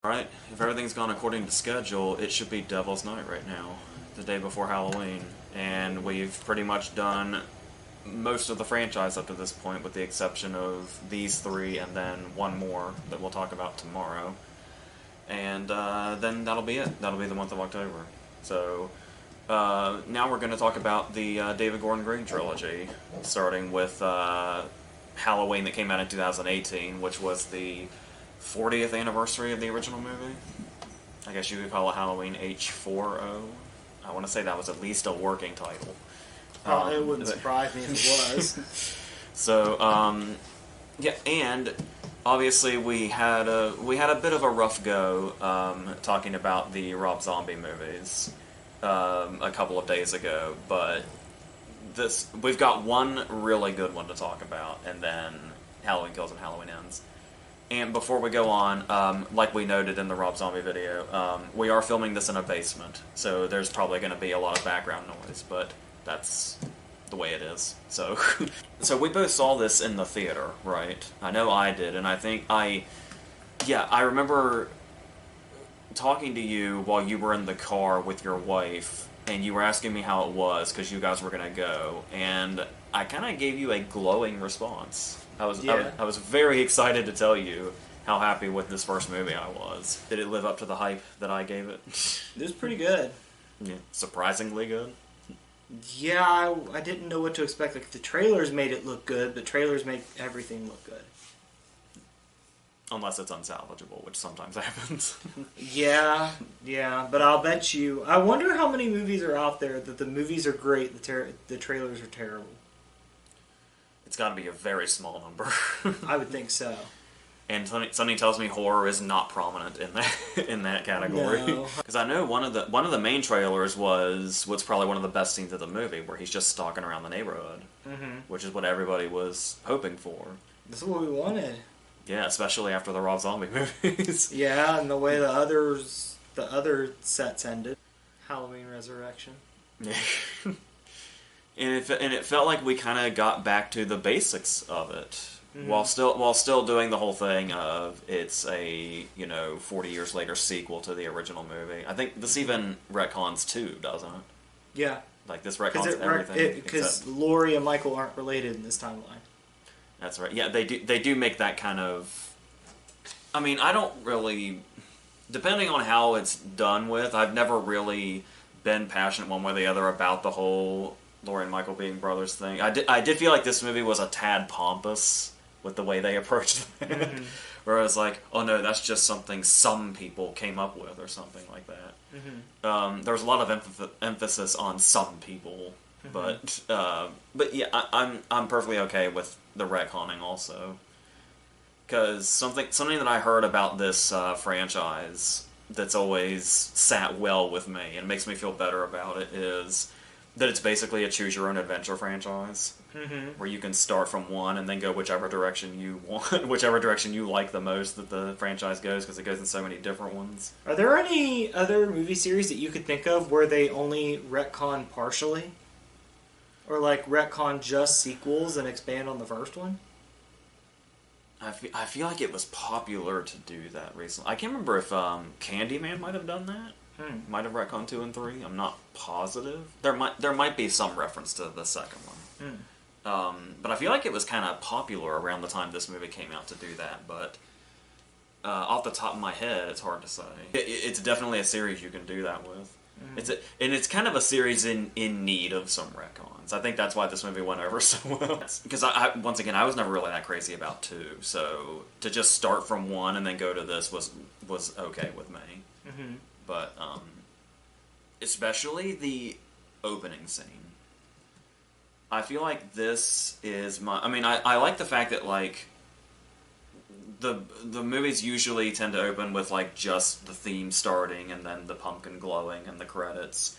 Alright, if everything's gone according to schedule, it should be Devil's Night right now, the day before Halloween. And we've pretty much done most of the franchise up to this point, with the exception of these three and then one more that we'll talk about tomorrow. And then that'll be it. That'll be the month of October. So now we're going to talk about the David Gordon Green trilogy, starting with Halloween that came out in 2018, which was the 40th anniversary of the original movie. I guess you could call it Halloween H40. I want to say that was at least a working title. It wouldn't surprise me if it was. So, yeah, and obviously we had a bit of a rough go talking about the Rob Zombie movies a couple of days ago, but we've got one really good one to talk about, and then Halloween Kills and Halloween Ends. And before we go on, like we noted in the Rob Zombie video, we are filming this in a basement, so there's probably going to be a lot of background noise, but that's the way it is. So, so we both saw this in the theater, right? I know I did, and I think I remember talking to you while you were in the car with your wife, and you were asking me how it was, because you guys were going to go, and I kind of gave you a glowing response. I was very excited to tell you how happy with this first movie I was. Did it live up to the hype that I gave it? It was pretty good. Yeah, surprisingly good. Yeah, I didn't know what to expect. Like, the trailers made it look good, but trailers make everything look good. Unless it's unsalvageable, which sometimes happens. Yeah, but I'll bet you... I wonder how many movies are out there that the movies are great, the trailers are terrible. It's got to be a very small number. I would think so. And something tells me horror is not prominent in that category. Because I know one of the main trailers was what's probably one of the best scenes of the movie, where he's just stalking around the neighborhood, which is what everybody was hoping for. That's what we wanted. Yeah, especially after the Rob Zombie movies. Yeah, and the way the other sets ended. Halloween Resurrection. And it felt like we kind of got back to the basics of it, while still doing the whole thing of it's a 40 years later sequel to the original movie. I think this even retcons too, doesn't it? Yeah, like this retcons everything because Laurie and Michael aren't related in this timeline. That's right. Yeah, they do make that kind of. I mean, I don't really, depending on how it's done with, I've never really been passionate one way or the other about the whole Laurie and Michael being brothers thing. I did feel like this movie was a tad pompous with the way they approached it. Where I was like, oh no, that's just something some people came up with or something like that. There was a lot of emphasis on some people, but yeah, I'm perfectly okay with the retconning also. Because something that I heard about this franchise that's always sat well with me and makes me feel better about it is that it's basically a choose-your-own-adventure franchise, where you can start from one and then go whichever direction you want, whichever direction you like the most that the franchise goes, because it goes in so many different ones. Are there any other movie series that you could think of where they only retcon partially? Or, like, retcon just sequels and expand on the first one? I feel like it was popular to do that recently. I can't remember if Candyman might have done that. Might have retconned 2 and 3. I'm not positive. There might be some reference to the second one. But I feel like it was kind of popular around the time this movie came out to do that. But off the top of my head, it's hard to say. It's definitely a series you can do that with. It's kind of a series in need of some retcons. I think that's why this movie went over so well. Because once again, I was never really that crazy about 2. So to just start from 1 and then go to this was okay with me. But especially the opening scene. I feel like this is I like the fact that, like, the movies usually tend to open with, like, just the theme starting and then the pumpkin glowing and the credits.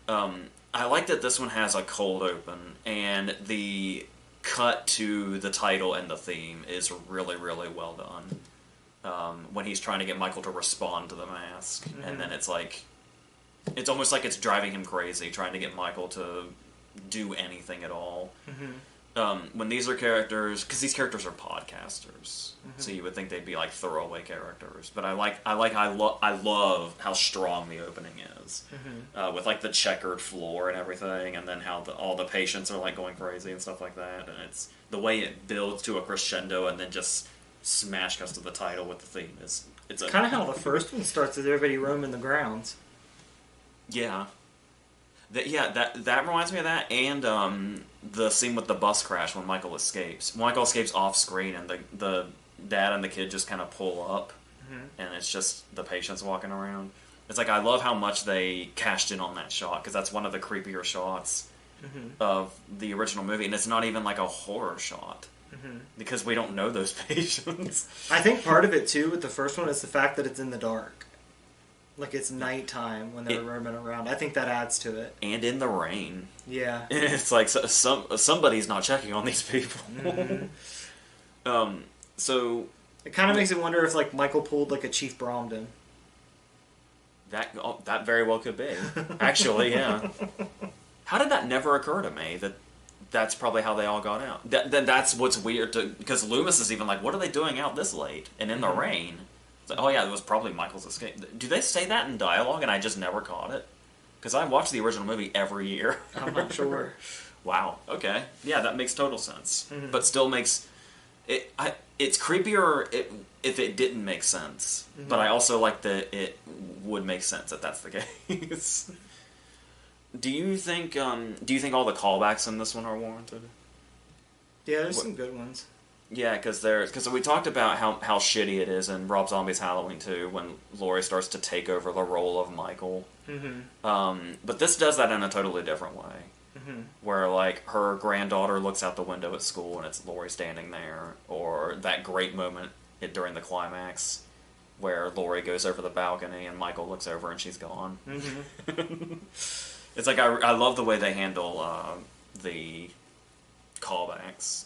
I like that this one has a cold open, and the cut to the title and the theme is really, really well done. When he's trying to get Michael to respond to the mask, and then it's almost like it's driving him crazy, trying to get Michael to do anything at all. when these are characters, because these characters are podcasters, so you would think they'd be like throwaway characters. But I love how strong the opening is, with like the checkered floor and everything, and then how all the patients are like going crazy and stuff like that. And it's the way it builds to a crescendo and then just smash cuts to the title with the theme is it's kind of how the first one starts with everybody roaming the grounds. Yeah. That reminds me of that, and the scene with the bus crash when Michael escapes. Michael escapes off screen, and the dad and the kid just kind of pull up, and it's just the patients walking around. It's like, I love how much they cashed in on that shot, because that's one of the creepier shots of the original movie, and it's not even like a horror shot, because we don't know those patients. I think part of it, too, with the first one is the fact that it's in the dark. Like, it's nighttime when they're roaming around. I think that adds to it. And in the rain. Yeah. It's like somebody's not checking on these people. So it kind of makes me wonder if, like, Michael pulled, like, a Chief Bromden. That very well could be. Actually, yeah. How did that never occur to me? That's probably how they all got out. That's what's weird, because Loomis is even like, what are they doing out this late and in the rain? Oh yeah, it was probably Michael's escape. Do they say that in dialogue and I just never caught it? Because I watch the original movie every year. I'm not sure. Wow. Okay. Yeah, that makes total sense. But still makes it. It's creepier if it didn't make sense. But I also like that it would make sense if that's the case. Do you think all the callbacks in this one are warranted? Yeah, there's some good ones. Yeah, because we talked about how shitty it is in Rob Zombie's Halloween 2 when Laurie starts to take over the role of Michael. But this does that in a totally different way, where like her granddaughter looks out the window at school and it's Laurie standing there, or that great moment during the climax where Laurie goes over the balcony and Michael looks over and she's gone. It's like I love the way they handle the callbacks.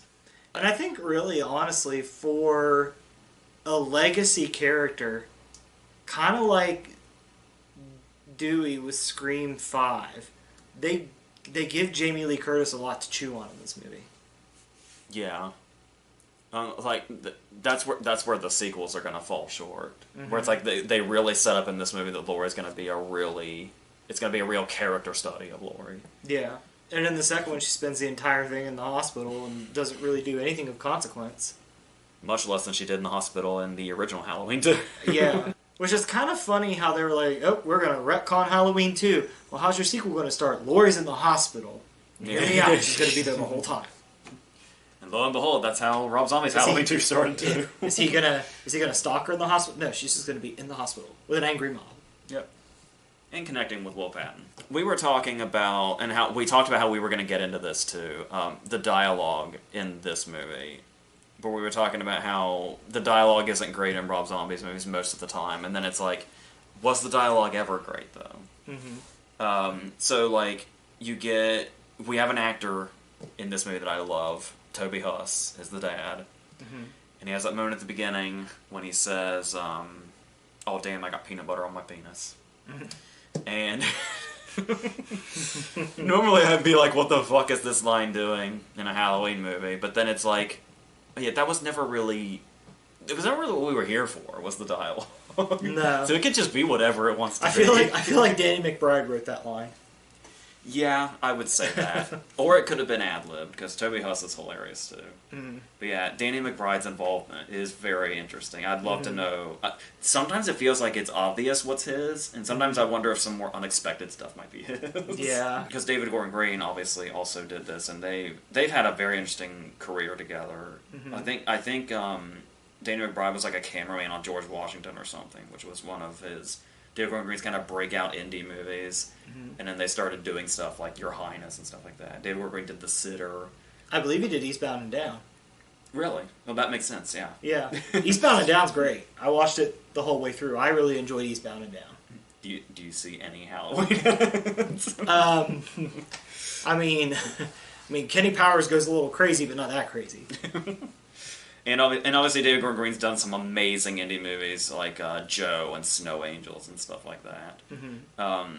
And I think, really, honestly, for a legacy character, kind of like Dewey with Scream 5, they give Jamie Lee Curtis a lot to chew on in this movie. Yeah. That's where the sequels are going to fall short. Where it's like they really set up in this movie that Laurie's going to be a real character study of Laurie. Yeah. And in the second one, she spends the entire thing in the hospital and doesn't really do anything of consequence. Much less than she did in the hospital in the original Halloween 2. Yeah. Which is kind of funny how they were like, oh, we're going to retcon Halloween 2. Well, how's your sequel going to start? Laurie's in the hospital. Yeah, she's going to be there the whole time. And lo and behold, that's how Rob Zombie's Halloween 2 started too. Is he gonna stalk her in the hospital? No, she's just going to be in the hospital with an angry mom. Yep. And connecting with Will Patton. We were talking about, and how we talked about how we were going to get into this too, the dialogue in this movie. But we were talking about how the dialogue isn't great in Rob Zombie's movies most of the time, and then it's like, was the dialogue ever great though? So like, we have an actor in this movie that I love, Toby Huss is the dad, and he has that moment at the beginning when he says, "Oh damn, I got peanut butter on my penis." And normally I'd be like, what the fuck is this line doing in a Halloween movie? But then it's like, yeah, it was never really what we were here for, was the dialogue. No. So it could just be whatever it wants to be. I feel like Danny McBride wrote that line. Yeah, I would say that. Or it could have been ad-libbed, because Toby Huss is hilarious too. But yeah, Danny McBride's involvement is very interesting. I'd love to know. Sometimes it feels like it's obvious what's his, and sometimes I wonder if some more unexpected stuff might be his. Yeah. Because David Gordon Green obviously also did this, and they've had a very interesting career together. I think Danny McBride was like a cameraman on George Washington or something, which was one of his David Gordon Green's kind of breakout indie movies, and then they started doing stuff like Your Highness and stuff like that. David Gordon Green did The Sitter. I believe he did Eastbound and Down. Really? Well, that makes sense, yeah. Yeah. Eastbound and Down's great. I watched it the whole way through. I really enjoyed Eastbound and Down. Do you see any Halloween? I mean, Kenny Powers goes a little crazy, but not that crazy. And obviously David Gordon Green's done some amazing indie movies like Joe and Snow Angels and stuff like that.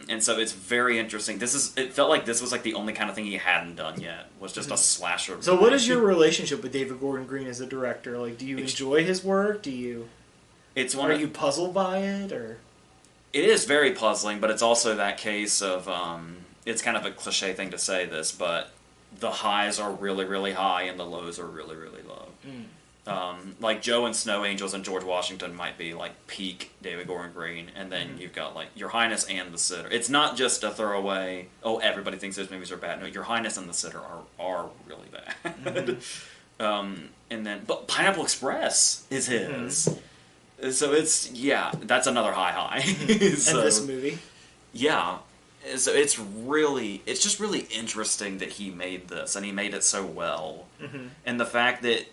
And so it's very interesting. It felt like this was like the only kind of thing he hadn't done yet, was just a slasher So movie. what is your relationship with David Gordon Green as a director? Like, do you enjoy his work? Are you puzzled by it, or? It is very puzzling, but it's also that case of it's kind of a cliche thing to say this, but the highs are really, really high and the lows are really, really low. Like Joe and Snow Angels and George Washington might be like peak David Gordon Green, and then you've got like Your Highness and The Sitter. It's not just a throwaway, oh, everybody thinks those movies are bad. No, Your Highness and The Sitter are really bad. But Pineapple Express is his. So that's another high. So, and this movie? Yeah. So it's just really interesting that he made this, and he made it so well. And the fact that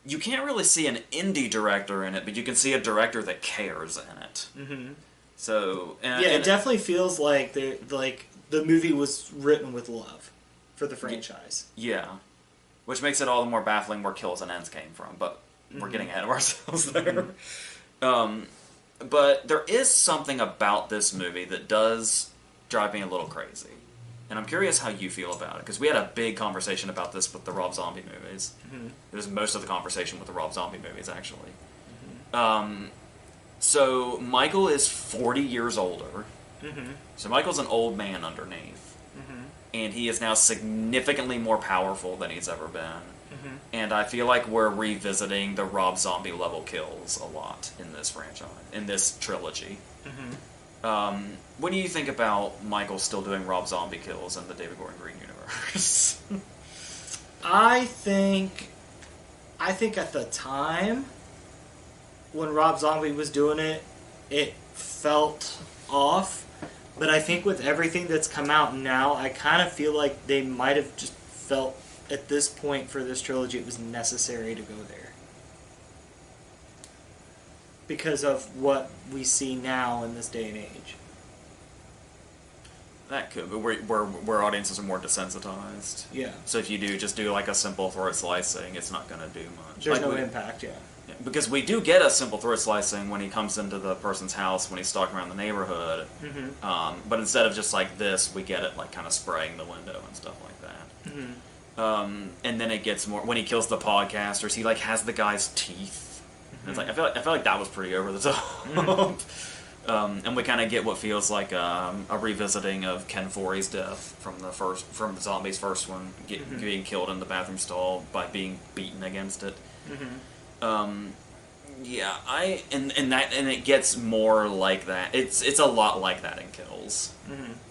you can't really see an indie director in it, but you can see a director that cares in it. So it definitely feels like the movie was written with love for the franchise. Yeah, which makes it all the more baffling where Kills and Ends came from. But we're getting ahead of ourselves there. But there is something about this movie that does drive me a little crazy. And I'm curious how you feel about it, because we had a big conversation about this with the Rob Zombie movies. It was most of the conversation with the Rob Zombie movies, actually. So Michael is 40 years older. So Michael's an old man underneath. And he is now significantly more powerful than he's ever been. And I feel like we're revisiting the Rob Zombie level kills a lot in this franchise, in this trilogy. What do you think about Michael still doing Rob Zombie kills in the David Gordon Green universe? I think at the time when Rob Zombie was doing it, it felt off. But I think with everything that's come out now, I kind of feel like they might have just felt at this point for this trilogy it was necessary to go there. Because of what we see now in this day and age. That could, but where audiences are more desensitized. Yeah. So if you just do like a simple throat slicing, it's not going to do much. There's no impact, yeah. Because we do get a simple throat slicing when he comes into the person's house when he's stalking around the neighborhood. But instead of just like this, we get it like kind of spraying the window and stuff like that. And then it gets more when he kills the podcasters. He like has the guy's teeth. And it's like I feel like that was pretty over the top. And we kind of get what feels like a revisiting of Ken Foree's death from the Zombies' first one, being killed in the bathroom stall by being beaten against it. And it gets more like that. It's a lot like that in Kills,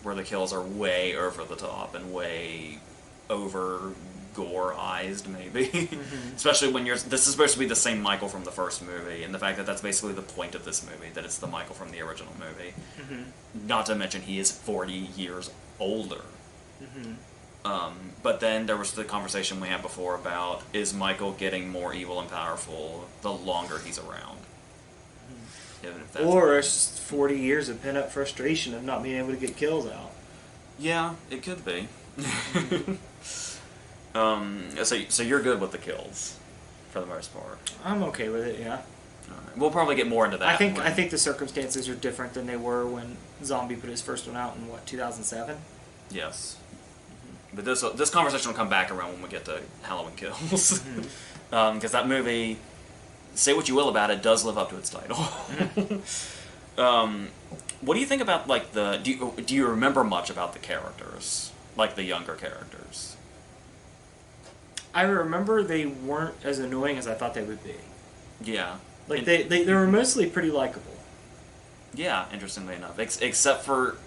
where the kills are way over the top and way over gore-ized, maybe. Especially when this is supposed to be the same Michael from the first movie, and the fact that that's basically the point of this movie, that it's the Michael from the original movie. Not to mention he is 40 years older. But then there was the conversation we had before about, is Michael getting more evil and powerful the longer he's around? Or it's just 40 years of pent-up frustration of not being able to get kills out. Yeah, it could be. So you're good with the kills, for the most part. I'm okay with it, yeah. Right. We'll probably get more into that. I think the circumstances are different than they were when Zombie put his first one out in 2007. Yes, but this conversation will come back around when we get to Halloween Kills, because that movie, say what you will about it, does live up to its title. What do you think about like do you remember much about the characters, like the younger characters? I remember they weren't as annoying as I thought they would be. Yeah. Like, they were mostly pretty likable. Yeah, interestingly enough. Except for...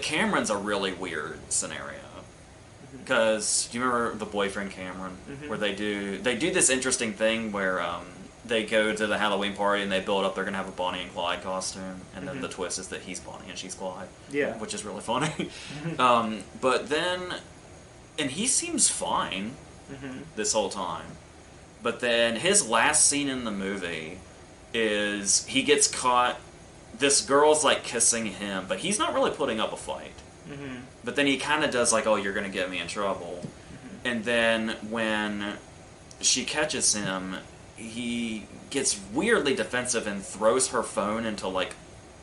Cameron's a really weird scenario. Because, do you remember the boyfriend Cameron? Where they do this interesting thing where they go to the Halloween party and they build up they're going to have a Bonnie and Clyde costume. And then the twist is that he's Bonnie and she's Clyde. Yeah. Which is really funny. But then... And he seems fine this whole time. But then his last scene in the movie is he gets caught. This girl's like kissing him, but he's not really putting up a fight. But then he kind of does like, oh, you're going to get me in trouble. And then when she catches him, he gets weirdly defensive and throws her phone into, like,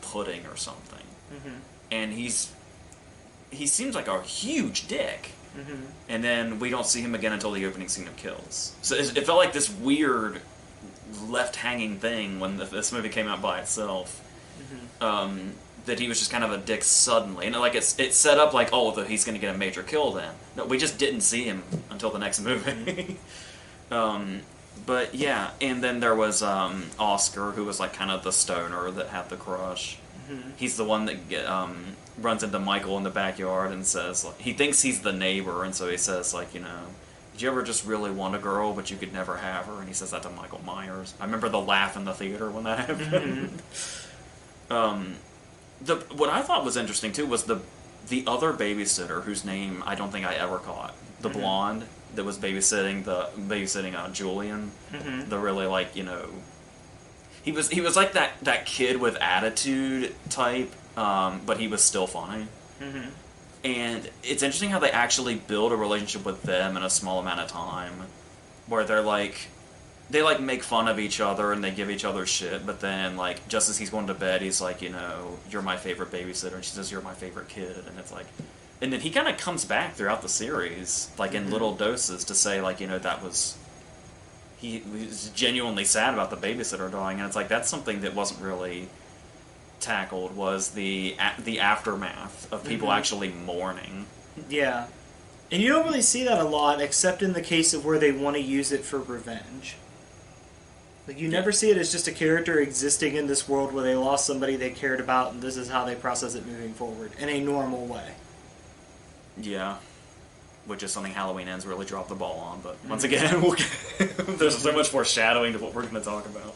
pudding or something. Mm-hmm. And he seems like a huge dick. Mm-hmm. And then we don't see him again until the opening scene of Kills. So it felt like this weird left-hanging thing when this movie came out by itself. Mm-hmm. That he was just kind of a dick suddenly. And like it's set up like, oh, he's going to get a major kill then. No, we just didn't see him until the next movie. But yeah, and then there was Oscar, who was like kind of the stoner that had the crush. Mm-hmm. He's the one that runs into Michael in the backyard and says, like, he thinks he's the neighbor, and so he says, like, you know, did you ever just really want a girl, but you could never have her? And he says that to Michael Myers. I remember the laugh in the theater when that happened. Mm-hmm. What I thought was interesting, too, was the other babysitter, whose name I don't think I ever caught. The mm-hmm. blonde that was babysitting Julian. Mm-hmm. The really, like, you know... He was like that kid with attitude type, but he was still funny. Mm-hmm. And it's interesting how they actually build a relationship with them in a small amount of time, where they make fun of each other and they give each other shit, but then, like, just as he's going to bed, he's like, you know, you're my favorite babysitter, and she says, you're my favorite kid, and it's like... And then he kind of comes back throughout the series, like, in little doses to say, like, you know, that was... He was genuinely sad about the babysitter dying, and it's like, that's something that wasn't really tackled, was the aftermath of people actually mourning. Yeah. And you don't really see that a lot, except in the case of where they want to use it for revenge. Like, you never see it as just a character existing in this world where they lost somebody they cared about, and this is how they process it moving forward, in a normal way. Yeah. Which is something Halloween Ends really dropped the ball on, but once again, there's so much foreshadowing to what we're going to talk about.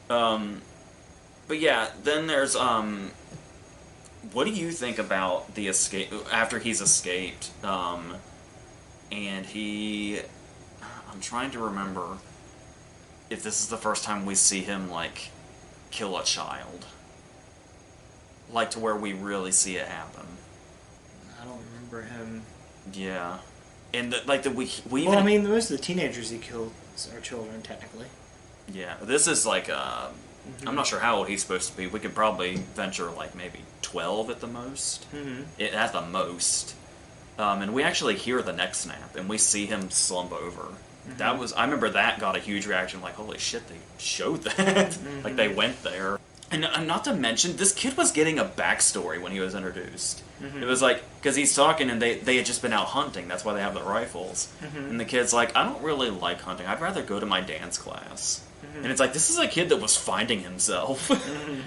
Mm-hmm. But yeah, then there's what do you think about the escape after he's escaped? And I'm trying to remember if this is the first time we see him, like, kill a child, like, to where we really see it happen. I don't remember him. Yeah, and we. Well, I mean, most of the teenagers he killed are children, technically. Yeah, this is like I'm not sure how old he's supposed to be. We could probably venture like maybe 12 at the most. At the most, and we actually hear the neck snap, and we see him slump over. I remember that got a huge reaction. Like, holy shit, they showed that. Like, they went there. And not to mention, this kid was getting a backstory when he was introduced. It was like, because he's talking and they had just been out hunting, that's why they have the rifles. And the kid's like, I don't really like hunting, I'd rather go to my dance class. And it's like, this is a kid that was finding himself.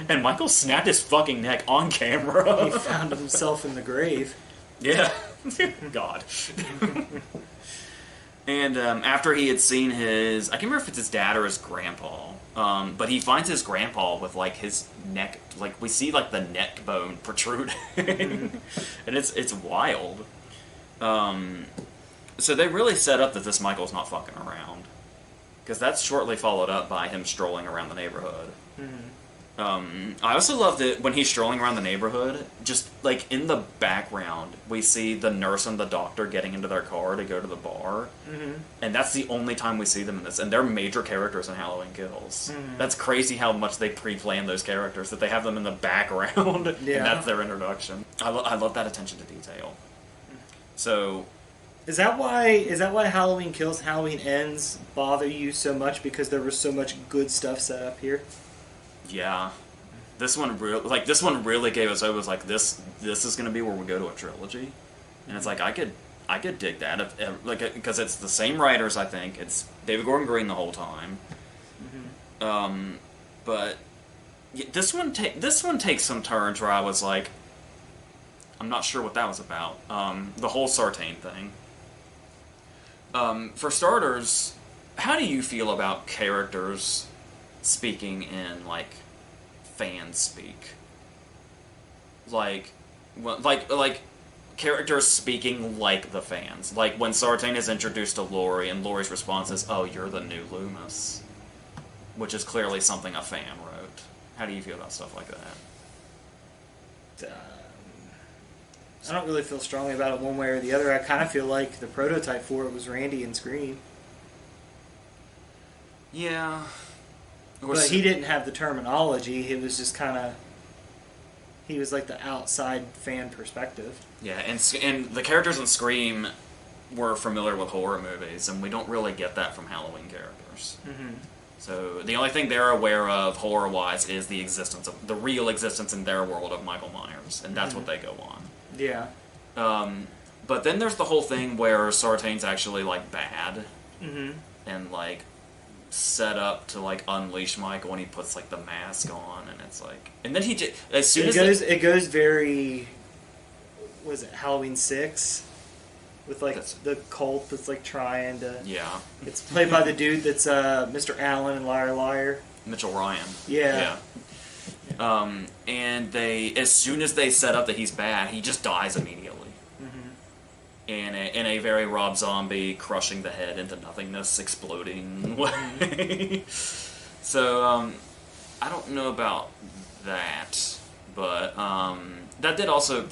And Michael snapped his fucking neck on camera. He found himself in the grave. Yeah. God. And after he had seen I can't remember if it's his dad or his grandpa, but he finds his grandpa with, like, his neck, like, we see, like, the neck bone protruding, and it's wild. So they really set up that this Michael's not fucking around, because that's shortly followed up by him strolling around the neighborhood. I also love that when he's strolling around the neighborhood, just, like, in the background, we see the nurse and the doctor getting into their car to go to the bar. And that's the only time we see them in this. And they're major characters in Halloween Kills. That's crazy how much they pre-plan those characters, that they have them in the background, and that's their introduction. I love that attention to detail. So... Is that why Halloween Kills, Halloween Ends bother you so much? Because there was so much good stuff set up here? Yeah, this one really gave us hope. It was like, this is going to be where we go to a trilogy, and it's like I could dig that because it's the same writers. I think it's David Gordon Green the whole time. But yeah, this one takes some turns where I was like, I'm not sure what that was about. The whole Sartain thing. For starters, how do you feel about characters speaking in, like, fan speak? Like characters speaking like the fans. Like, when Sartain is introduced to Laurie, and Laurie's response is, oh, you're the new Loomis. Which is clearly something a fan wrote. How do you feel about stuff like that? I don't really feel strongly about it one way or the other. I kind of feel like the prototype for it was Randy in Scream. Yeah. But he didn't have the terminology. It was just kind of... He was like the outside fan perspective. Yeah, and the characters in Scream were familiar with horror movies, and we don't really get that from Halloween characters. Mm-hmm. So the only thing they're aware of horror-wise is the real existence in their world of Michael Myers, and that's what they go on. Yeah. But then there's the whole thing where Sartain's actually like bad, and like set up to like unleash Michael, and he puts like the mask on, and it's like, and then he just it goes very, was it Halloween 6? With like the cult that's like trying to... Yeah. It's played by the dude that's Mr. Allen in Liar Liar. Mitchell Ryan. Yeah. And as soon as they set up that he's bad, he just dies immediately. In a very Rob Zombie crushing the head into nothingness, exploding way. So I don't know about that, but that did also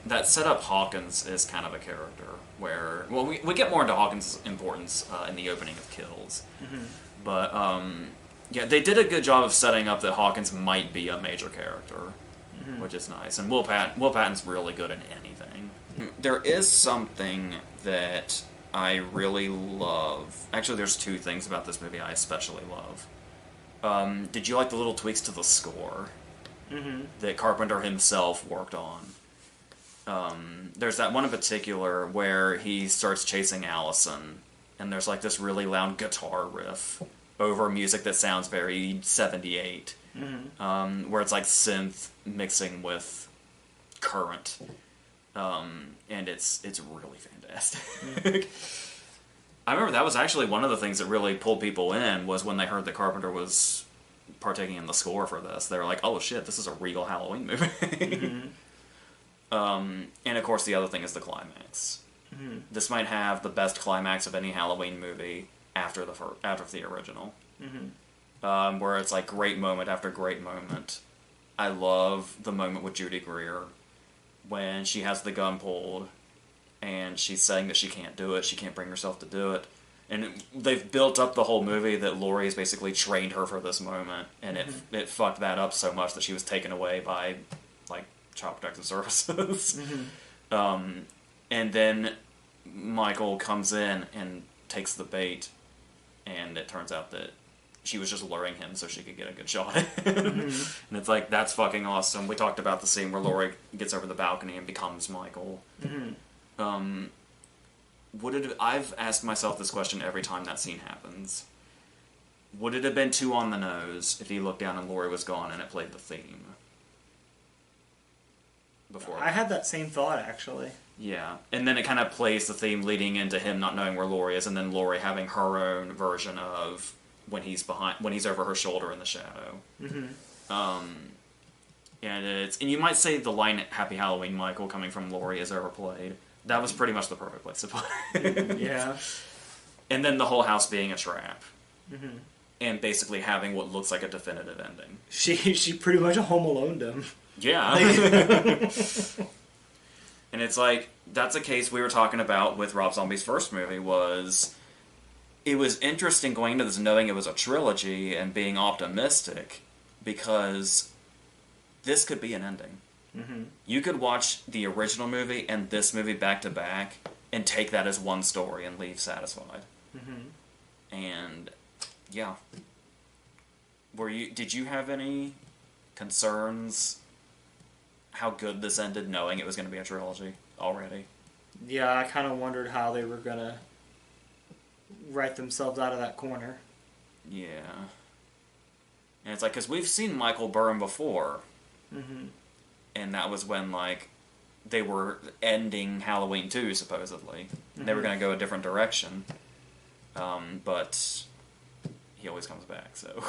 that set up Hawkins as kind of a character. Where, well, we get more into Hawkins' importance in the opening of Kills. But, yeah, they did a good job of setting up that Hawkins might be a major character, which is nice. And Will Patton's really good in anything. There is something that I really love. Actually, there's two things about this movie I especially love. Did you like the little tweaks to the score that Carpenter himself worked on? There's that one in particular where he starts chasing Allison, and there's like this really loud guitar riff over music that sounds very 78, where it's like synth mixing with current, and it's really fantastic. I remember that was actually one of the things that really pulled people in, was when they heard that Carpenter was partaking in the score for this. They were like, oh shit, this is a real Halloween movie. And of course the other thing is the climax. This might have the best climax of any Halloween movie after the original. Where it's like great moment after great moment. I love the moment with Judy Greer when she has the gun pulled and she's saying that she can't do it, she can't bring herself to do it. And they've built up the whole movie that Laurie has basically trained her for this moment, and it fucked that up so much that she was taken away by like Child Protective Services. And then Michael comes in and takes the bait, and it turns out that she was just luring him so she could get a good shot at him. And it's like, that's fucking awesome. We talked about the scene where Laurie gets over the balcony and becomes Michael. I've asked myself this question every time that scene happens. Would it have been too on the nose if he looked down and Laurie was gone and it played the theme? Before. I had that same thought, actually. Yeah, and then it kind of plays the theme leading into him not knowing where Laurie is, and then Laurie having her own version of when he's over her shoulder in the shadow. And you might say the line "Happy Halloween, Michael" coming from Laurie is overplayed. That was pretty much the perfect place to put it. Yeah. And then the whole house being a trap. And basically having what looks like a definitive ending. She pretty much Home Aloned him. Yeah. And it's like, that's a case we were talking about with Rob Zombie's first movie, it was interesting going into this knowing it was a trilogy and being optimistic, because this could be an ending. You could watch the original movie and this movie back to back and take that as one story and leave satisfied. And yeah. Did you have any concerns how good this ended, knowing it was going to be a trilogy already? Yeah, I kind of wondered how they were going to write themselves out of that corner. Yeah. And it's like, because we've seen Michael burn before. And that was when, like, they were ending Halloween 2, supposedly. They were going to go a different direction. But he always comes back, so...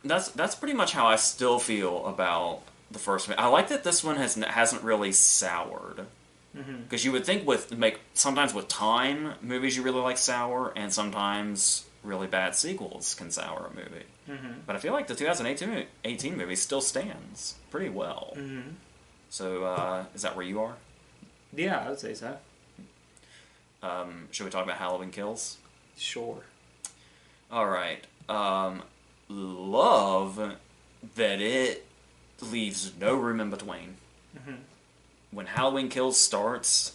That's pretty much how I still feel about the first movie. I like that this one hasn't really soured. Because you would think sometimes with time, movies you really like sour, and sometimes really bad sequels can sour a movie. But I feel like the 2018 movie still stands pretty well. So, is that where you are? Yeah, I would say so. Should we talk about Halloween Kills? Sure. All right. Love that it leaves no room in between. Mm-hmm. When Halloween Kills starts,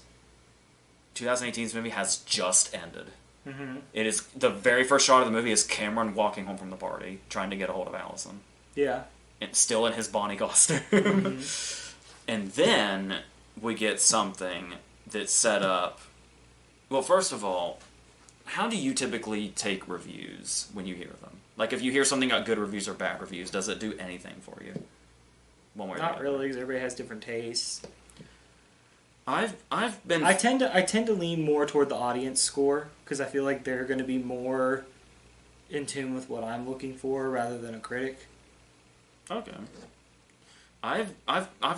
2018's movie has just ended. Mm-hmm. It is the very first shot of the movie is Cameron walking home from the party, trying to get a hold of Allison. Yeah. And still in his Bonnie costume. Mm-hmm. And then we get something that's set up. Well, first of all, how do you typically take reviews when you hear them? Like, if you hear something got good reviews or bad reviews, does it do anything for you? One way or the Not other? really, because everybody has different tastes. I've been. I tend to lean more toward the audience score because I feel like they're going to be more in tune with what I'm looking for rather than a critic. Okay. I've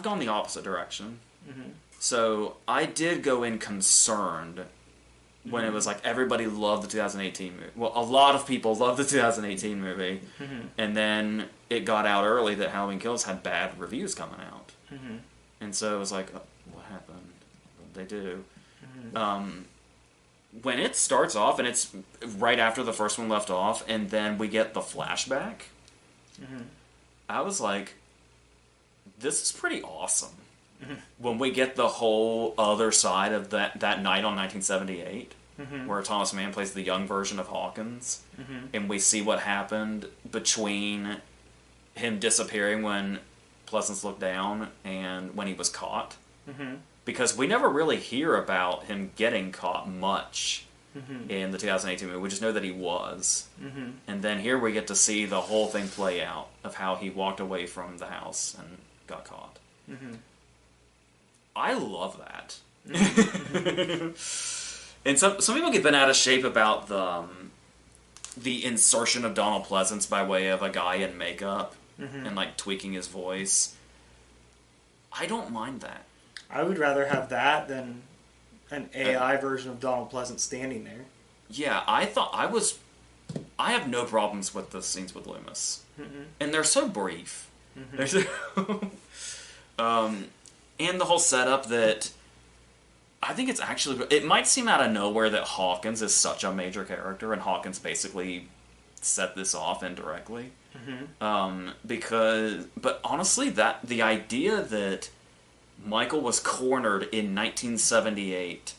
gone the opposite direction. Mm-hmm. So I did go in concerned when it was like everybody loved the 2018 movie. Well, a lot of people loved the 2018 movie, Mm-hmm. and then it got out early that Halloween Kills had bad reviews coming out, Mm-hmm. and so it was like, oh, what happened? What did they do? Mm-hmm. When it starts off, and it's right after the first one left off, and then we get the flashback, Mm-hmm. I was like, this is pretty awesome. Mm-hmm. When we get the whole other side of that night on 1978, Mm-hmm. where Thomas Mann plays the young version of Hawkins, Mm-hmm. and we see what happened between him disappearing when Pleasance looked down and when he was caught. Mm-hmm. Because we never really hear about him getting caught much Mm-hmm. in the 2018 movie. We just know that he was. Mm-hmm. And then here we get to see the whole thing play out of how he walked away from the house and got caught. Mm-hmm. I love that. Mm-hmm. And some people get bent out of shape about the insertion of Donald Pleasance by way of a guy in makeup Mm-hmm. and like tweaking his voice. I don't mind that. I would rather have that than an AI version of Donald Pleasance standing there. Yeah, I have no problems with the scenes with Loomis. Mm-hmm. And they're so brief. Mm-hmm. They're so and the whole setup that I think it's actually, it might seem out of nowhere that Hawkins is such a major character, and Hawkins basically set this off indirectly. Mm-hmm. But honestly, that the idea that Michael was cornered in 1978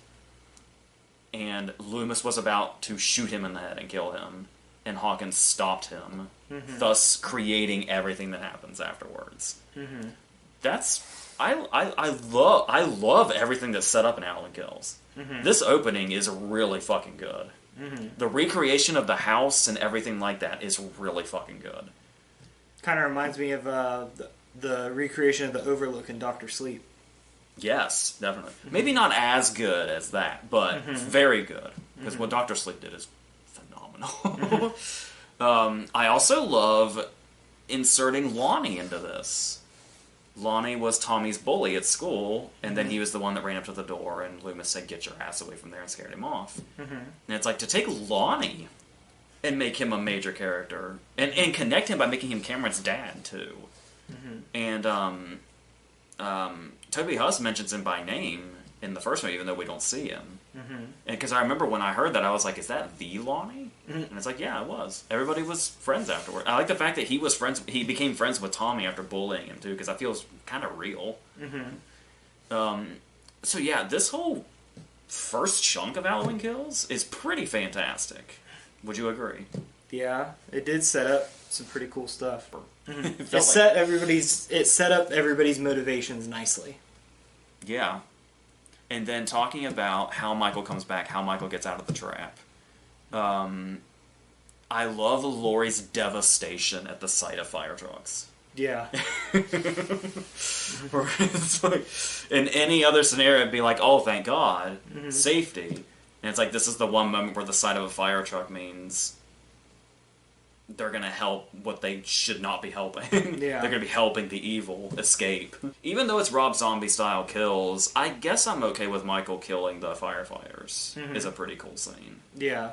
and Loomis was about to shoot him in the head and kill him, and Hawkins stopped him, Mm-hmm. thus creating everything that happens afterwards. Mm-hmm. I love everything that's set up in Halloween Kills. Mm-hmm. This opening is really fucking good. Mm-hmm. The recreation of the house and everything like that is really fucking good. Kind of reminds me of the recreation of the Overlook in Doctor Sleep. Yes, definitely. Maybe not as good as that, but very good. Because what Dr. Sleep did is phenomenal. I also love inserting Lonnie into this. Lonnie was Tommy's bully at school, and then he was the one that ran up to the door, and Loomis said, "Get your ass away from there," and scared him off. Mm-hmm. And it's like, to take Lonnie and make him a major character, and connect him by making him Cameron's dad, too. Mm-hmm. And Toby Huss mentions him by name in the first one, even though we don't see him. Mm-hmm. And because I remember when I heard that, I was like, is that the Lonnie? Mm-hmm. And it's like, yeah, it was. Everybody was friends afterward. I like the fact that he became friends with Tommy after bullying him, too, because I feel it's kind of real. Mm-hmm. So yeah, this whole first chunk of Halloween Kills is pretty fantastic. Would you agree? Yeah, it did set up some pretty cool stuff. It It set up everybody's motivations nicely. Yeah. And then talking about how Michael comes back, how Michael gets out of the trap. I love Laurie's devastation at the sight of fire trucks. Yeah. It's like, in any other scenario, it'd be like, oh, thank God, safety. And it's like, this is the one moment where the sight of a fire truck means they're going to help what they should not be helping. Yeah. They're going to be helping the evil escape. Even though it's Rob Zombie-style kills, I guess I'm okay with Michael killing the firefighters. Is a pretty cool scene. Yeah.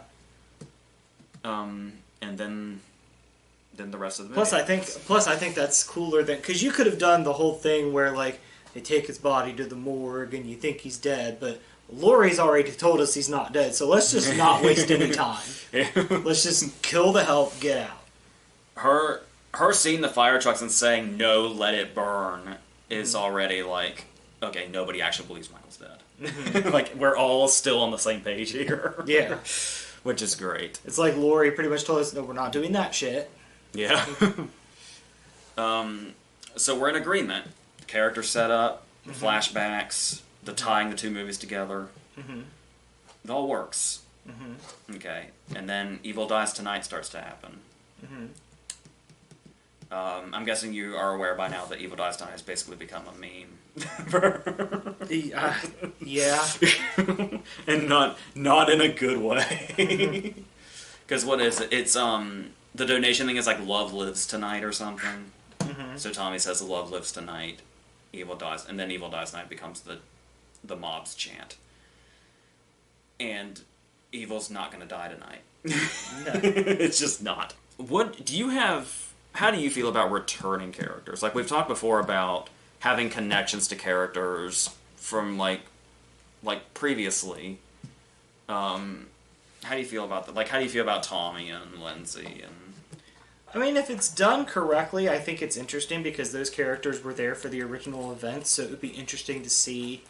And then the rest of the movie. Plus I think that's cooler than, because you could have done the whole thing where like they take his body to the morgue and you think he's dead, but Laurie's already told us he's not dead, so let's just not waste any time. Let's just kill the help, get out. Her seeing the fire trucks and saying, no, let it burn, is already like, okay, nobody actually believes Michael's dead. Like, we're all still on the same page here. Yeah. Which is great. It's like Laurie pretty much told us, no, we're not doing that shit. Yeah. So we're in agreement. Character setup, flashbacks, the tying the two movies together. It all works. Okay. And then Evil Dies Tonight starts to happen. I'm guessing you are aware by now that Evil Dies Tonight has basically become a meme. Yeah. And not in a good way. Because what is it? It's the donation thing is like Love Lives Tonight or something. So Tommy says Love Lives Tonight, Evil Dies, and then Evil Dies Tonight becomes the mob's chant. And Evil's not going to die tonight. No. It's just not. How do you feel about returning characters? Like, we've talked before about having connections to characters from, like previously. How do you feel about that? Like, how do you feel about Tommy and Lindsay and... I mean, if it's done correctly, I think it's interesting because those characters were there for the original event, so it would be interesting to see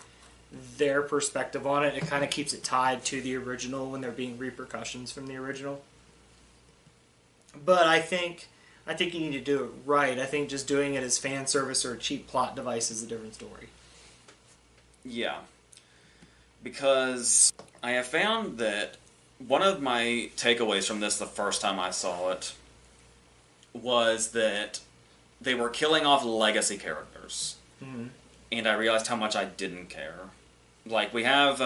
their perspective on it. It kind of keeps it tied to the original when there being repercussions from the original. But I think you need to do it right. I think just doing it as fan service or a cheap plot device is a different story. Yeah. Because I have found that one of my takeaways from this the first time I saw it was that they were killing off legacy characters. And I realized how much I didn't care. Like, we have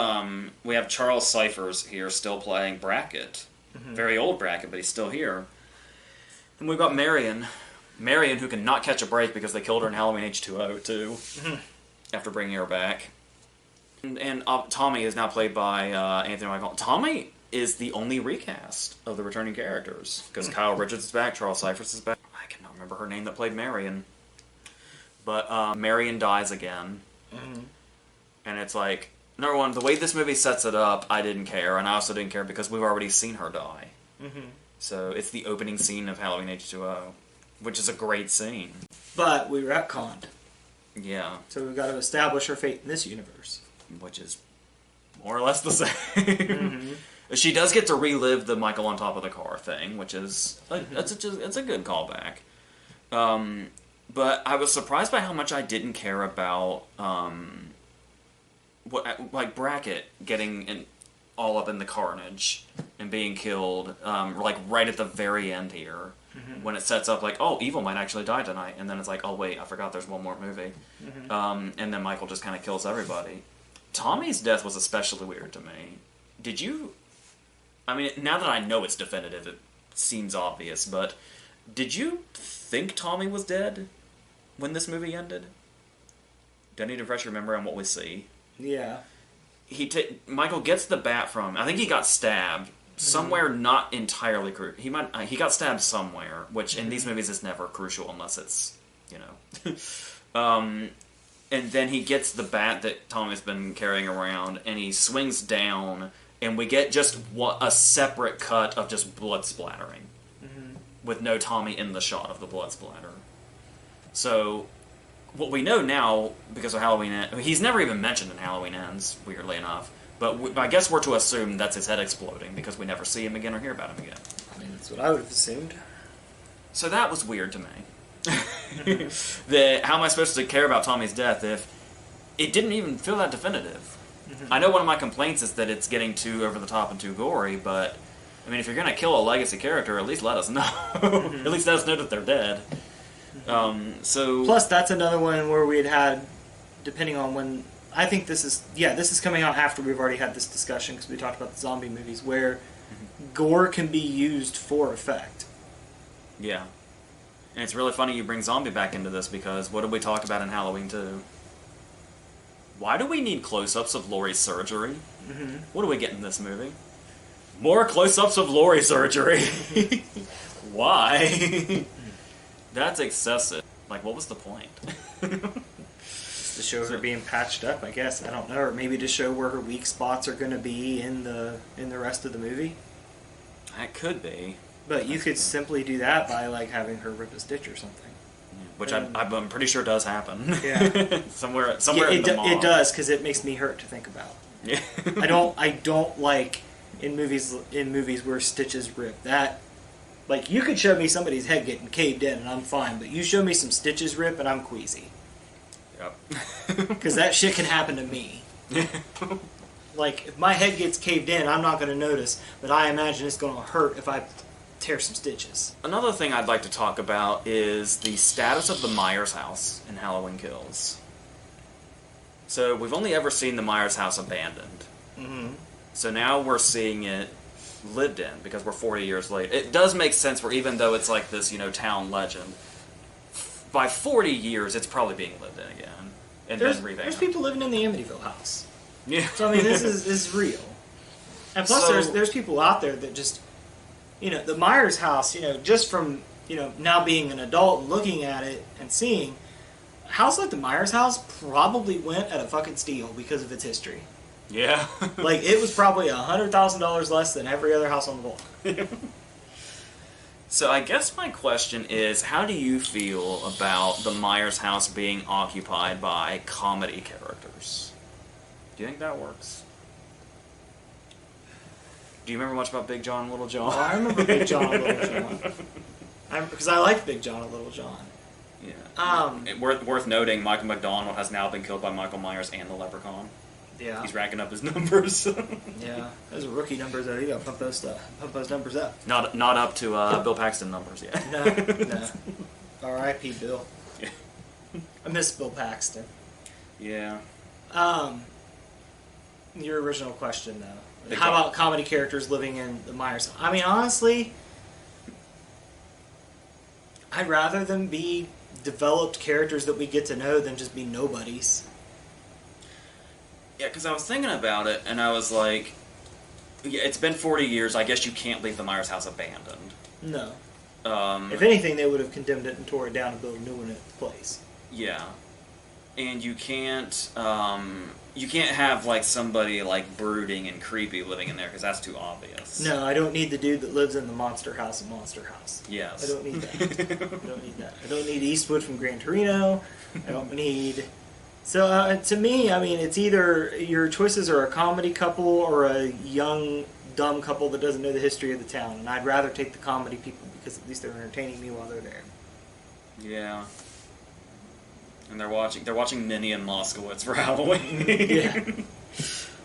Charles Cyphers here still playing Brackett. Very old Brackett, but he's still here. And we've got Marion, who can not catch a break because they killed her in Halloween H2O, too, after bringing her back. And Tommy is now played by Anthony Michael. Tommy is the only recast of the returning characters, because Kyle Richards is back, Charles Cyphers is back. I cannot remember her name that played Marion. But Marion dies again. And it's like, number one, the way this movie sets it up, I didn't care, and I also didn't care because we've already seen her die. So it's the opening scene of Halloween H2O, which is a great scene. But we retconned. Yeah. So we've got to establish her fate in this universe. Which is more or less the same. She does get to relive the Michael on top of the car thing, which is it's a good callback. But I was surprised by how much I didn't care about Brackett getting all up in the carnage and being killed, like right at the very end here, when it sets up like, oh, Evil might actually die tonight, and then it's like, oh wait, I forgot there's one more movie, and then Michael just kind of kills everybody. Tommy's death was especially weird to me. Did you? I mean, now that I know it's definitive, it seems obvious, but did you think Tommy was dead when this movie ended? Do I need to refresh your memory on what we see? Yeah. Michael gets the bat from... I think he got stabbed somewhere not entirely crucial. He got stabbed somewhere, which in these movies is never crucial unless it's, and then he gets the bat that Tommy's been carrying around, and he swings down, and we get just a separate cut of just blood splattering, with no Tommy in the shot of the blood splatter. So, what we know now, because of Halloween he's never even mentioned in Halloween Ends, weirdly enough, but I guess we're to assume that's his head exploding, because we never see him again or hear about him again. I mean, that's what I would have assumed. So that was weird to me. How am I supposed to care about Tommy's death if it didn't even feel that definitive? I know one of my complaints is that it's getting too over the top and too gory, but I mean, if you're going to kill a legacy character, at least let us know. At least let us know that they're dead. Plus, that's another one where we had, depending on when... I think this is coming out after we've already had this discussion, because we talked about the zombie movies, where gore can be used for effect. Yeah. And it's really funny you bring zombie back into this, because what did we talk about in Halloween 2? Why do we need close-ups of Laurie's surgery? What do we get in this movie? More close-ups of Laurie's surgery! Why? That's excessive. Like, what was the point? Just to show her being patched up, I guess. I don't know, or maybe to show where her weak spots are going to be in the rest of the movie. That could be. But you could simply do that by like having her rip a stitch or something. Which I'm pretty sure does happen. Yeah. somewhere Yeah, in the mall. it does, because it makes me hurt to think about. Yeah. I don't like in movies where stitches rip. That, like, you could show me somebody's head getting caved in and I'm fine, but you show me some stitches rip and I'm queasy. Yep. Because that shit can happen to me. Like, if my head gets caved in, I'm not going to notice, but I imagine it's going to hurt if I tear some stitches. Another thing I'd like to talk about is the status of the Myers house in Halloween Kills. So we've only ever seen the Myers house abandoned. Mm-hmm. So now we're seeing it lived in because we're 40 years later. It does make sense where even though it's like this, town legend, by 40 years it's probably being lived in again and then revamped. There's people living in the Amityville house. Yeah. So I mean, this is real. And plus, there's people out there that just, the Myers house, just from now being an adult and looking at it and seeing, a house like the Myers house probably went at a fucking steal because of its history. Yeah. Like, it was probably $100,000 less than every other house on the block. So I guess my question is, how do you feel about the Myers house being occupied by comedy characters? Do you think that works? Do you remember much about Big John and Little John? Oh, I remember Big John and Little John. Because I like Big John and Little John. Yeah. Worth noting, Michael McDonald has now been killed by Michael Myers and the Leprechaun. Yeah. He's racking up his numbers. Yeah. Those are rookie numbers, though. You gotta pump those numbers up. Not up to Bill Paxton numbers yet. No. R.I.P. Bill. Yeah. I miss Bill Paxton. Yeah. Your original question, though. How about comedy characters living in the Myers? I mean, honestly, I'd rather them be developed characters that we get to know than just be nobodies. Yeah, because I was thinking about it, and I was like, yeah, it's been 40 years, I guess you can't leave the Myers house abandoned. No. If anything, they would have condemned it and tore it down and built a new one in its place. Yeah. And you can't have, like, somebody, like, brooding and creepy living in there, because that's too obvious. No, I don't need the dude that lives in the Monster House in Monster House. Yes. I don't need that. I don't need that. I don't need Eastwood from Gran Torino. I don't need... So, to me, I mean, it's either your choices are a comedy couple or a young, dumb couple that doesn't know the history of the town. And I'd rather take the comedy people because at least they're entertaining me while they're there. Yeah. And they're watching Minnie and Moskowitz for Halloween. Yeah.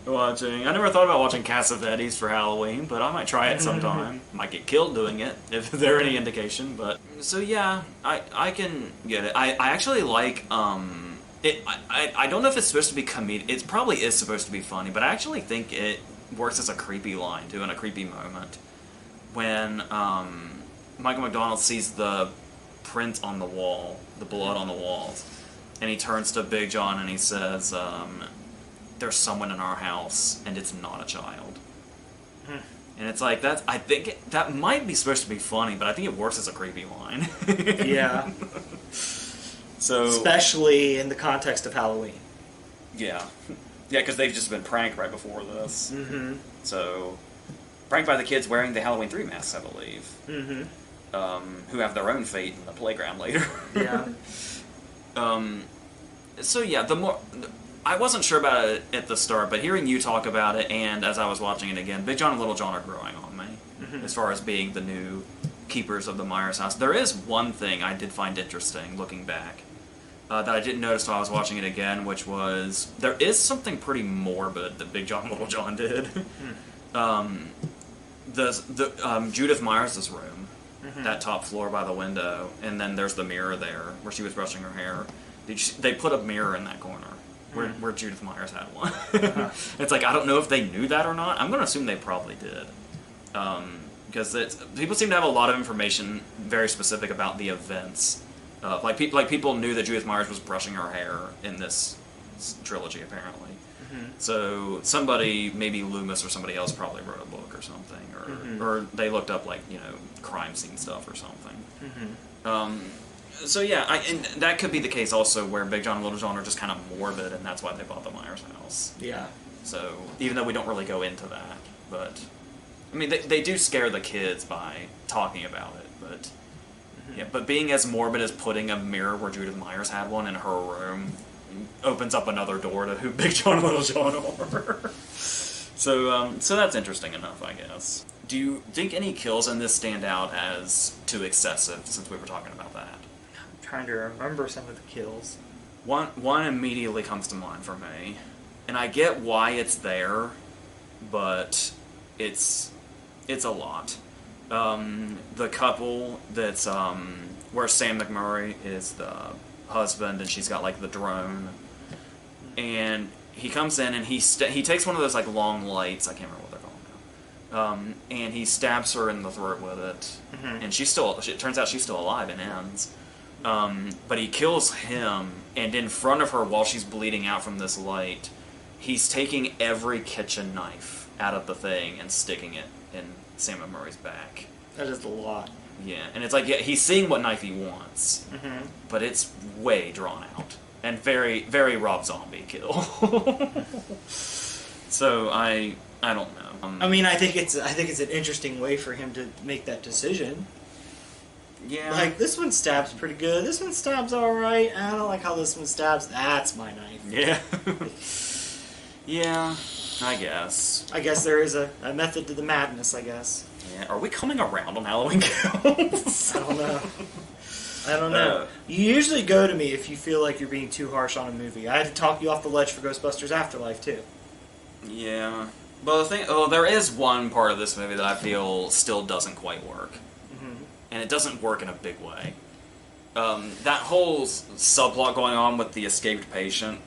I never thought about watching Cassavetes for Halloween, but I might try it sometime. Might get killed doing it, if there's any indication. But so yeah, I can get it. I actually like I don't know if it's supposed to be comedic. It probably is supposed to be funny, but I actually think it works as a creepy line too, in a creepy moment when Michael McDonald sees the print on the wall, the blood on the walls, and he turns to Big John and he says, "There's someone in our house, and it's not a child." And it's like I think that might be supposed to be funny, but I think it works as a creepy line. Yeah. So, especially in the context of Halloween. Yeah. Yeah, because they've just been pranked right before this. Mm-hmm. So, pranked by the kids wearing the Halloween 3 masks, I believe. Mm-hmm. Who have their own fate in the playground later. Yeah. So, yeah, I wasn't sure about it at the start, but hearing you talk about it, and as I was watching it again, Big John and Little John are growing on me. Mm-hmm. As far as being the new keepers of the Myers house. There is one thing I did find interesting, looking back, that I didn't notice while I was watching it again, which was there is something pretty morbid that Big John and Little John did. Judith Myers' room, that top floor by the window, and then there's the mirror there where she was brushing her hair. They put a mirror in that corner where Judith Myers had one. It's like, I don't know if they knew that or not. I'm going to assume they probably did. Because people seem to have a lot of information very specific about the events. People knew that Judith Myers was brushing her hair in this trilogy, apparently. Mm-hmm. So somebody, maybe Loomis or somebody else, probably wrote a book or something, or they looked up crime scene stuff or something. Mm-hmm. So yeah, and that could be the case also where Big John and Little John are just kind of morbid, and that's why they bought the Myers house. Yeah. So even though we don't really go into that, but I mean they do scare the kids by talking about it, but yeah, but being as morbid as putting a mirror where Judith Myers had one in her room opens up another door to who Big John and Little John are. So that's interesting enough, I guess. Do you think any kills in this stand out as too excessive, since we were talking about that? I'm trying to remember some of the kills. One immediately comes to mind for me, and I get why it's there, but it's a lot. The couple that's where Sam McMurray is the husband, and she's got like the drone, and he comes in and he takes one of those like long lights. I can't remember what they're called now. And he stabs her in the throat with it, and it turns out she's still alive and ends. But he kills him, and in front of her while she's bleeding out from this light, he's taking every kitchen knife out of the thing and sticking it in Sam McMurray's back. That is a lot. Yeah, and it's like, yeah, he's seeing what knife he wants, but it's way drawn out and very, very Rob Zombie kill. So I don't know. I mean, I think it's an interesting way for him to make that decision. Yeah, Like, this one stabs pretty good. This one stabs all right. I don't like how this one stabs. That's my knife. yeah, yeah. I guess. I guess there is a method to the madness, I guess. Yeah. Are we coming around on Halloween Kills? I don't know. I don't know. You usually go to me if you feel like you're being too harsh on a movie. I had to talk you off the ledge for Ghostbusters Afterlife, too. Yeah. But there is one part of this movie that I feel still doesn't quite work. And it doesn't work in a big way. That whole subplot going on with the escaped patient.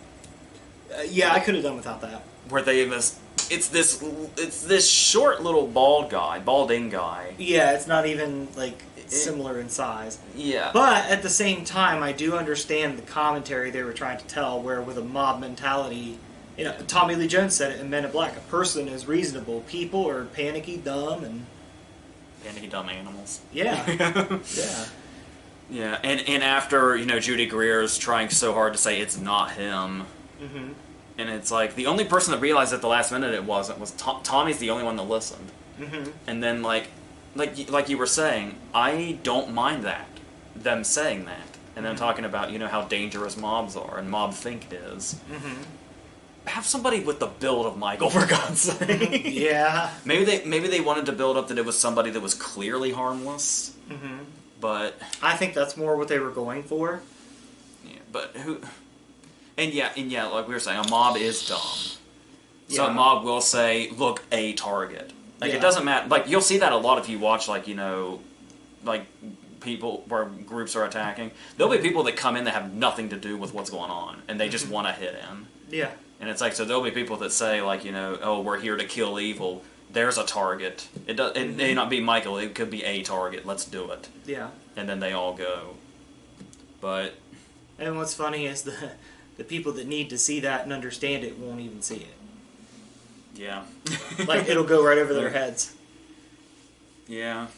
Yeah, I could have done without that. Where it's this short little balding guy. Yeah, it's not even like similar in size. Yeah. But at the same time, I do understand the commentary they were trying to tell, where with a mob mentality, you know, Tommy Lee Jones said it in Men in Black, a person is reasonable. People are panicky, dumb, and dumb animals. Yeah. Yeah. Yeah, and after, Judy Greer's trying so hard to say it's not him, and it's like, the only person that realized at the last minute it wasn't was Tommy's the only one that listened. And then, like you were saying, I don't mind them saying that, and then talking about, how dangerous mobs are, and mob think is. Have somebody with the build of Michael, for God's sake. Yeah. Maybe they wanted to build up that it was somebody that was clearly harmless. But I think that's more what they were going for. Yeah, but who? And yeah, like we were saying, a mob is dumb. So a mob will say, "Look, a target." Like it doesn't matter. Like you'll see that a lot if you watch, like people where groups are attacking. There'll be people that come in that have nothing to do with what's going on, and they just want to hit in. Yeah. And it's like, so there'll be people that say, like, oh, we're here to kill evil. There's a target. It may not be Michael. It could be a target. Let's do it. Yeah. And then they all go. But. And what's funny is the people that need to see that and understand it won't even see it. Yeah. Like, it'll go right over their heads. Yeah.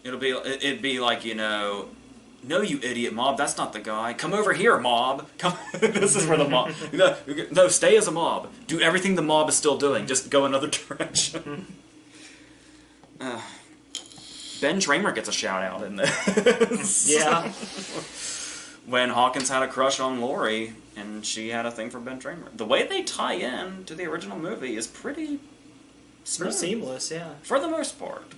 It'd be like, no, you idiot mob, that's not the guy. Come over here, mob. Come. This is where the mob. No, stay as a mob. Do everything the mob is still doing. Just go another direction. Ben Tramer gets a shout out in this. Yeah. When Hawkins had a crush on Lori, and she had a thing for Ben Tramer. The way they tie in to the original movie is pretty smooth. Pretty seamless, yeah. For the most part.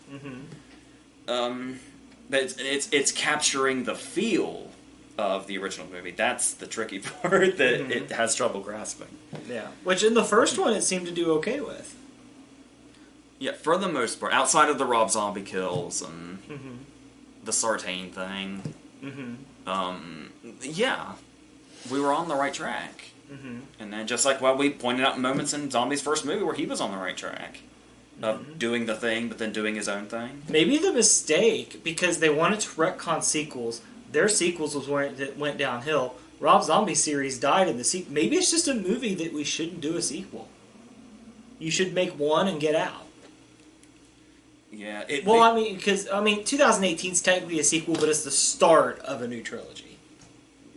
But it's capturing the feel of the original movie. That's the tricky part that it has trouble grasping. Yeah. Which in the first one it seemed to do okay with. Yeah, for the most part. Outside of the Rob Zombie kills and the Sartain thing. Yeah. We were on the right track. And then just like what we pointed out moments in Zombie's first movie where he was on the right track. Of doing the thing, but then doing his own thing. Maybe the mistake, because they wanted to retcon sequels, their sequels was where it went downhill. Rob Zombie's series died in the sequel. Maybe it's just a movie that we shouldn't do a sequel. You should make one and get out. Yeah. Well, I mean, because 2018 is technically a sequel, but it's the start of a new trilogy.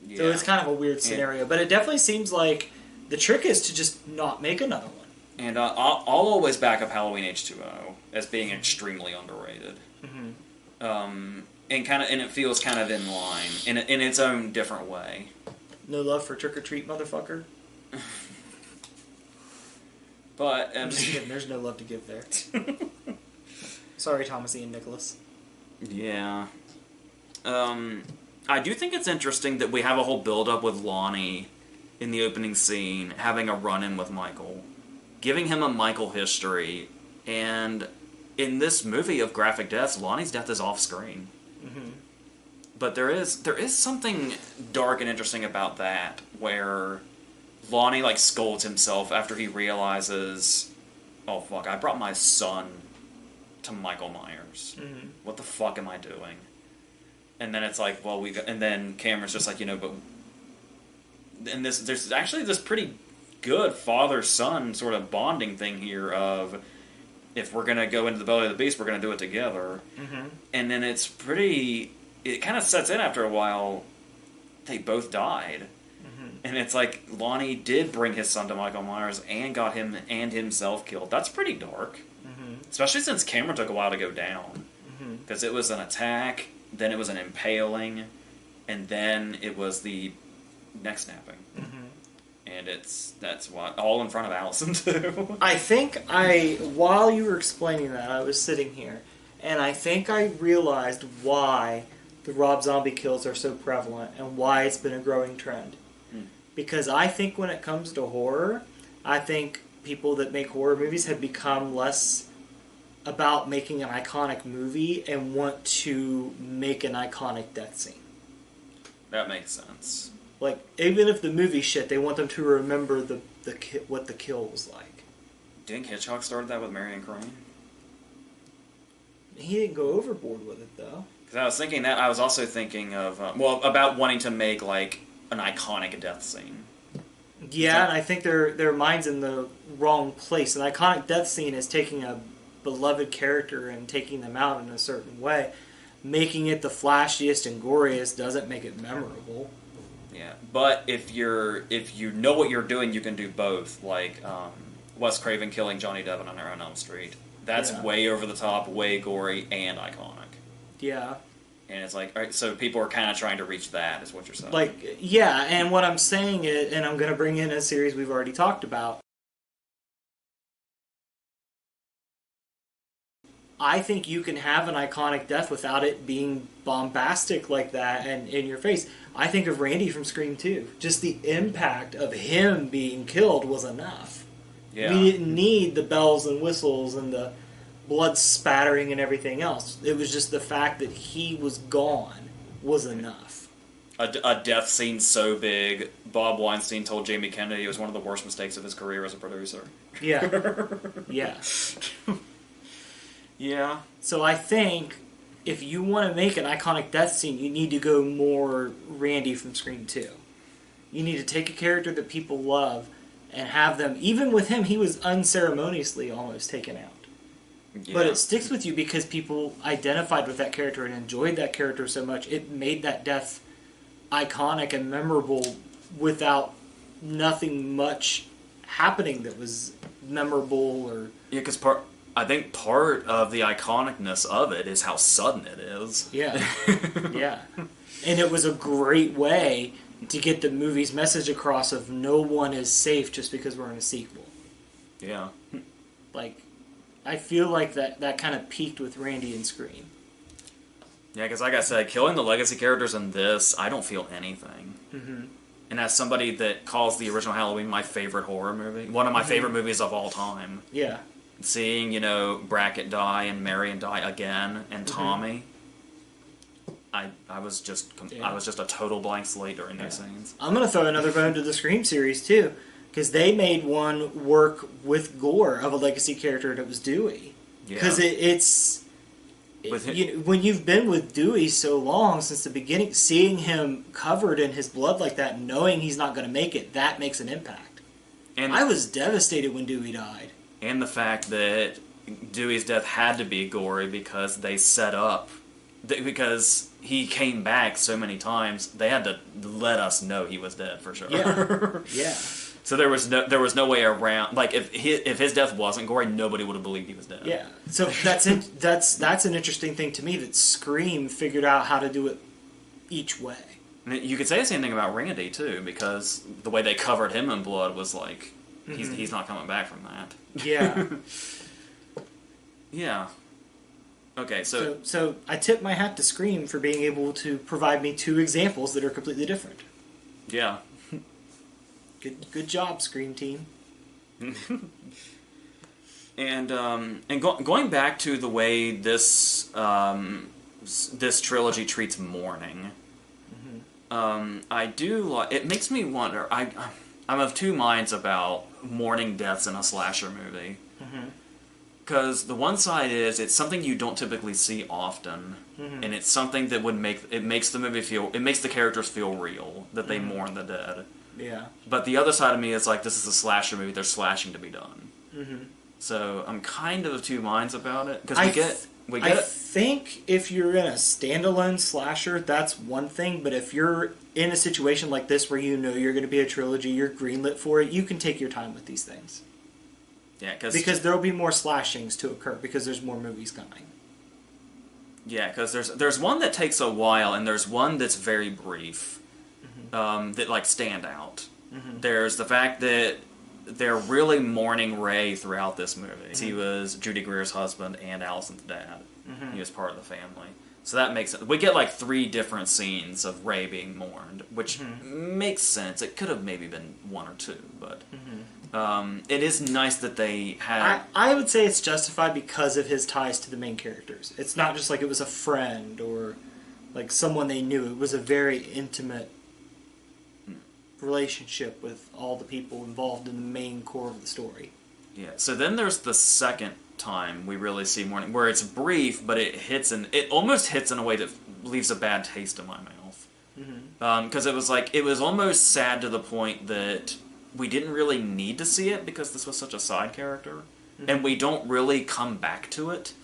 Yeah. So it's kind of a weird scenario, but it definitely seems like the trick is to just not make another one. And I'll always back up Halloween H2O as being extremely underrated. Mm-hmm. And it feels kind of in line in its own different way. No love for Trick or Treat, motherfucker. But I'm just kidding. There's no love to give there. Sorry, Thomas Ian Nicholas. Yeah. I do think it's interesting that we have a whole build-up with Lonnie in the opening scene, having a run-in with Michael, giving him a Michael history, and in this movie of graphic deaths, Lonnie's death is off-screen. Mm-hmm. But there is something dark and interesting about that, where Lonnie scolds himself after he realizes, oh fuck, I brought my son to Michael Myers. Mm-hmm. What the fuck am I doing? And then it's like, well, and then Cameron's just like, but, and there's actually this pretty good father-son sort of bonding thing here of, if we're gonna go into the belly of the beast, we're gonna do it together. Mm-hmm. And then it kind of sets in after a while, they both died. Mm-hmm. And it's like, Lonnie did bring his son to Michael Myers and got him and himself killed. That's pretty dark. Mm-hmm. Especially since Cameron took a while to go down. Because it was an attack, then it was an impaling, and then it was the neck snapping. Mm-hmm. And that's what, all in front of Allison, too. I think while you were explaining that, I was sitting here, and I think I realized why the Rob Zombie kills are so prevalent and why it's been a growing trend. Because I think when it comes to horror, I think people that make horror movies have become less about making an iconic movie and want to make an iconic death scene. That makes sense. Even if the movie's shit, they want them to remember what the kill was like. Do you think Hitchcock started that with Marion Crane? He didn't go overboard with it, though. Because I was thinking that, I was also thinking of, about wanting to make, an iconic death scene. Yeah, and I think their mind's in the wrong place. An iconic death scene is taking a beloved character and taking them out in a certain way. Making it the flashiest and goriest doesn't make it memorable. Yeah, but if you know what you're doing, you can do both. Wes Craven killing Johnny Depp on Nightmare on Elm Street. That's way over the top, way gory, and iconic. Yeah. And it's like, all right, so people are kind of trying to reach that, is what you're saying. Yeah, and what I'm saying is, and I'm going to bring in a series we've already talked about, I think you can have an iconic death without it being bombastic like that and in your face. I think of Randy from Scream 2. Just the impact of him being killed was enough. Yeah. We didn't need the bells and whistles and the blood spattering and everything else. It was just the fact that he was gone was enough. A death scene so big, Bob Weinstein told Jamie Kennedy it was one of the worst mistakes of his career as a producer. Yeah. Yeah. Yeah. So I think if you want to make an iconic death scene, you need to go more Randy from Scream 2. You need to take a character that people love and have them, even with him, he was unceremoniously almost taken out. Yeah. But it sticks with you because people identified with that character and enjoyed that character so much. It made that death iconic and memorable without nothing much happening that was memorable or... Yeah, because I think part of the iconicness of it is how sudden it is. Yeah. Yeah. And it was a great way to get the movie's message across of no one is safe just because we're in a sequel. Yeah. I feel like that kind of peaked with Randy and Scream. Yeah, because like I said, killing the legacy characters in this, I don't feel anything. Mm-hmm. And as somebody that calls the original Halloween my favorite horror movie, one of my favorite movies of all time. Yeah. Seeing, Brackett die and Marion die again, and Tommy, I was just a total blank slate during those scenes. I'm gonna throw another bone to the Scream series too, because they made one work with gore of a legacy character that was Dewey. Because when you've been with Dewey so long since the beginning, seeing him covered in his blood like that, knowing he's not going to make it, that makes an impact. And I was devastated when Dewey died. And the fact that Dewey's death had to be gory because they set up, because he came back so many times, they had to let us know he was dead for sure. Yeah. Yeah. So there was no way around. Like if his death wasn't gory, nobody would have believed he was dead. Yeah. So that's an interesting thing to me, that Scream figured out how to do it each way. And you could say the same thing about Ringadee too, because the way they covered him in blood was like he's not coming back from that. Yeah. Yeah. Okay, so I tip my hat to Scream for being able to provide me two examples that are completely different. Yeah. Good job, Scream team. And going back to the way this this trilogy treats mourning, I do. It makes me wonder. I'm of two minds about mourning deaths in a slasher movie. Because the one side is it's something you don't typically see often, and it's something that makes the movie feel, it makes the characters feel real, that they mourn the dead. Yeah. But the other side of me is like, this is a slasher movie, there's slashing to be done. So I'm kind of two minds about it, because I think if you're in a standalone slasher, that's one thing, but if you're in a situation like this where you know you're going to be a trilogy, you're greenlit for it, you can take your time with these things. Yeah, because there will be more slashings to occur because there's more movies coming. Yeah, because there's one that takes a while, and there's one that's very brief, that like stand out. There's the fact that they're really mourning Ray throughout this movie. He was Judy Greer's husband and Allison's dad. He was part of the family. So that makes sense. We get like 3 different scenes of Ray being mourned, which makes sense. It could have maybe been 1 or 2, but it is nice that they had... I would say it's justified because of his ties to the main characters. It's not just like it was a friend or like someone they knew. It was a very intimate relationship with all the people involved in the main core of the story. Yeah, so then there's the second time we really see mourning, where it's brief, but it almost hits in a way that leaves a bad taste in my mouth. Because it was almost sad to the point that we didn't really need to see it because this was such a side character, and we don't really come back to it.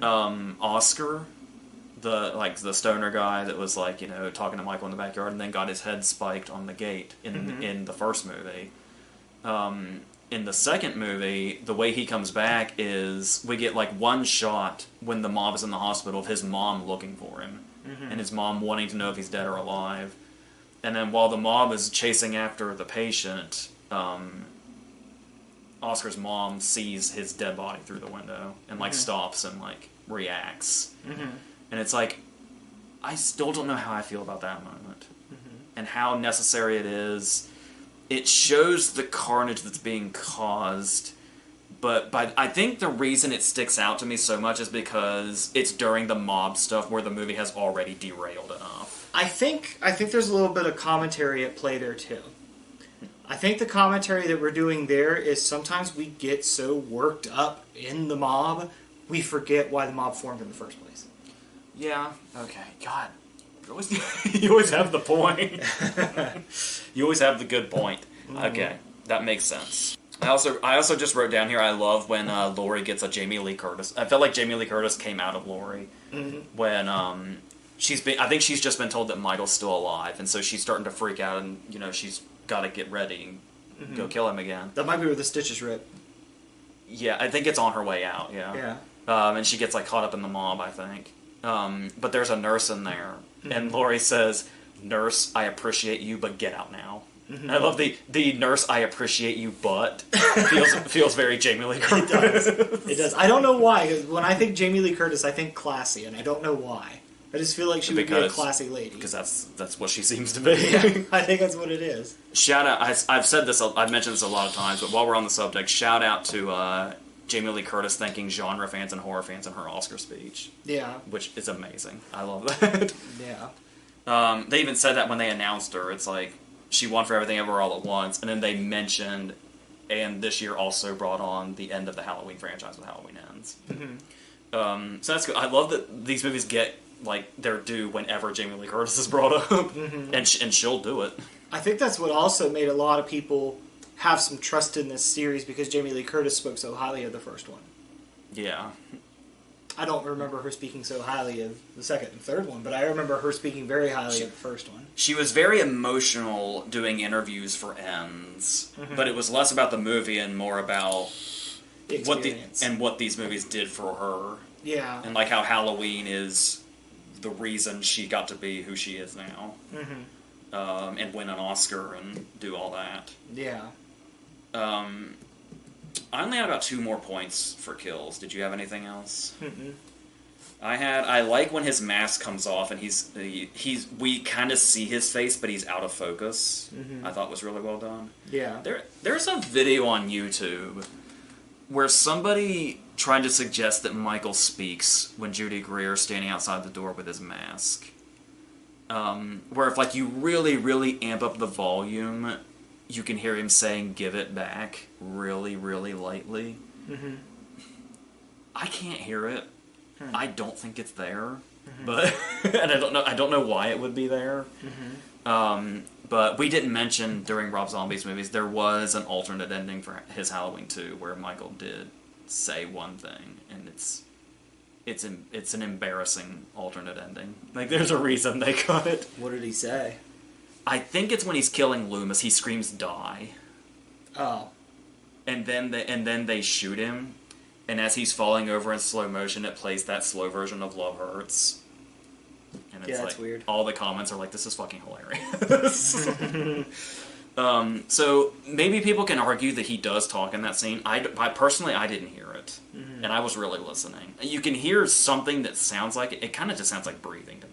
Oscar, the stoner guy that was like, talking to Michael in the backyard and then got his head spiked on the gate in the first movie. In the second movie, the way he comes back is we get like one shot when the mob is in the hospital of his mom looking for him, and his mom wanting to know if he's dead or alive. And then while the mob is chasing after the patient, Oscar's mom sees his dead body through the window and like stops and like reacts. And it's like, I still don't know how I feel about that moment and how necessary it is. It shows the carnage that's being caused, but I think the reason it sticks out to me so much is because it's during the mob stuff where the movie has already derailed enough. I think there's a little bit of commentary at play there too. I think the commentary that we're doing there is sometimes we get so worked up in the mob, we forget why the mob formed in the first place. Yeah. Okay. God. You always have the point. You always have the good point. Okay, that makes sense. I also just wrote down here, I love when Laurie gets a Jamie Lee Curtis. I felt like Jamie Lee Curtis came out of Laurie when I think she's just been told that Michael's still alive, and so she's starting to freak out, and she's got to get ready and go kill him again. That might be where the stitches rip. Yeah, I think it's on her way out. Yeah. And she gets like caught up in the mob, I think. But there's a nurse in there. And Laurie says, "Nurse, I appreciate you, but get out now." I love the nurse, "I appreciate you, but" feels very Jamie Lee Curtis. It does. I don't know why. 'Cause when I think Jamie Lee Curtis, I think classy, and I don't know why. I just feel like she would be a classy lady. Because that's what she seems to be. Yeah, I think that's what it is. Shout out! I've said this. I've mentioned this a lot of times, but while we're on the subject, shout out to Jamie Lee Curtis thanking genre fans and horror fans in her Oscar speech. Yeah. Which is amazing. I love that. Yeah. They even said that when they announced her. It's like, she won for Everything Ever All at Once, and then they mentioned, and this year also brought on the end of the Halloween franchise with Halloween Ends. So that's good. I love that these movies get like their due whenever Jamie Lee Curtis is brought up, and she'll do it. I think that's what also made a lot of people have some trust in this series, because Jamie Lee Curtis spoke so highly of the first one. Yeah. I don't remember her speaking so highly of the second and third one, but I remember her speaking very highly of the first one. She was very emotional doing interviews for Ends, but it was less about the movie and more about what these movies did for her. Yeah. And like how Halloween is the reason she got to be who she is now. And win an Oscar and do all that. Yeah. I only had about 2 more points for kills. Did you have anything else? I like when his mask comes off and we kind of see his face, but he's out of focus. I thought was really well done. Yeah. There's a video on YouTube where somebody tried to suggest that Michael speaks when Judy Greer is standing outside the door with his mask. Where if like you really, really amp up the volume, you can hear him saying "give it back" really, really lightly. I can't hear it. I don't think it's there, but and I don't know why it would be there. But we didn't mention during Rob Zombie's movies there was an alternate ending for his Halloween 2 where Michael did say one thing, and it's an embarrassing alternate ending. Like there's a reason they cut it. What did he say? I think it's when he's killing Loomis. He screams "die." Oh. And then they shoot him, and as he's falling over in slow motion, it plays that slow version of "Love Hurts." And it's that's weird. All the comments are like, "This is fucking hilarious." So maybe people can argue that he does talk in that scene. I personally didn't hear it, and I was really listening. You can hear something that sounds like it. It kind of just sounds like breathing to me.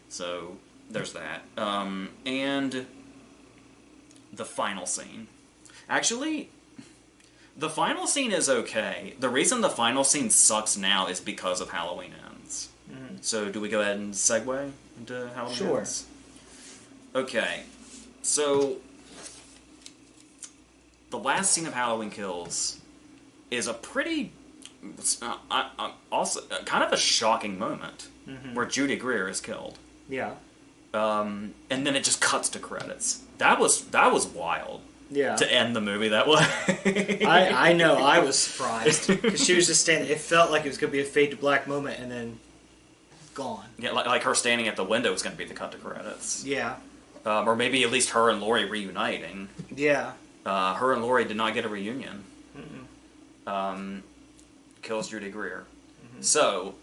So there's that. And the final scene. Actually, the final scene is okay. The reason the final scene sucks now is because of Halloween Ends. So do we go ahead and segue into Halloween Ends? Okay. So the last scene of Halloween Kills is a pretty... also kind of a shocking moment where Judy Greer is killed. Yeah. And then it just cuts to credits. That was wild. Yeah. To end the movie that way. I know. I was surprised because she was just standing. It felt like it was going to be a fade to black moment, and then gone. Yeah, like her standing at the window was going to be the cut to credits. Yeah. Or maybe at least her and Laurie reuniting. Yeah. Her and Laurie did not get a reunion. Kills Judy Greer. So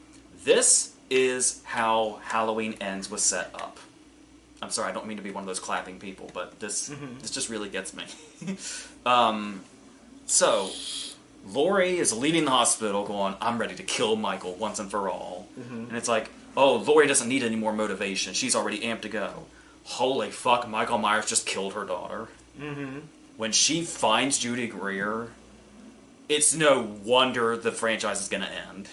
this is how Halloween Ends was set up. I'm sorry, I don't mean to be one of those clapping people, but this just really gets me. So, Laurie is leaving the hospital going, "I'm ready to kill Michael once and for all." And it's like, oh, Laurie doesn't need any more motivation. She's already amped to go. Holy fuck, Michael Myers just killed her daughter. When she finds Judy Greer, it's no wonder the franchise is going to end.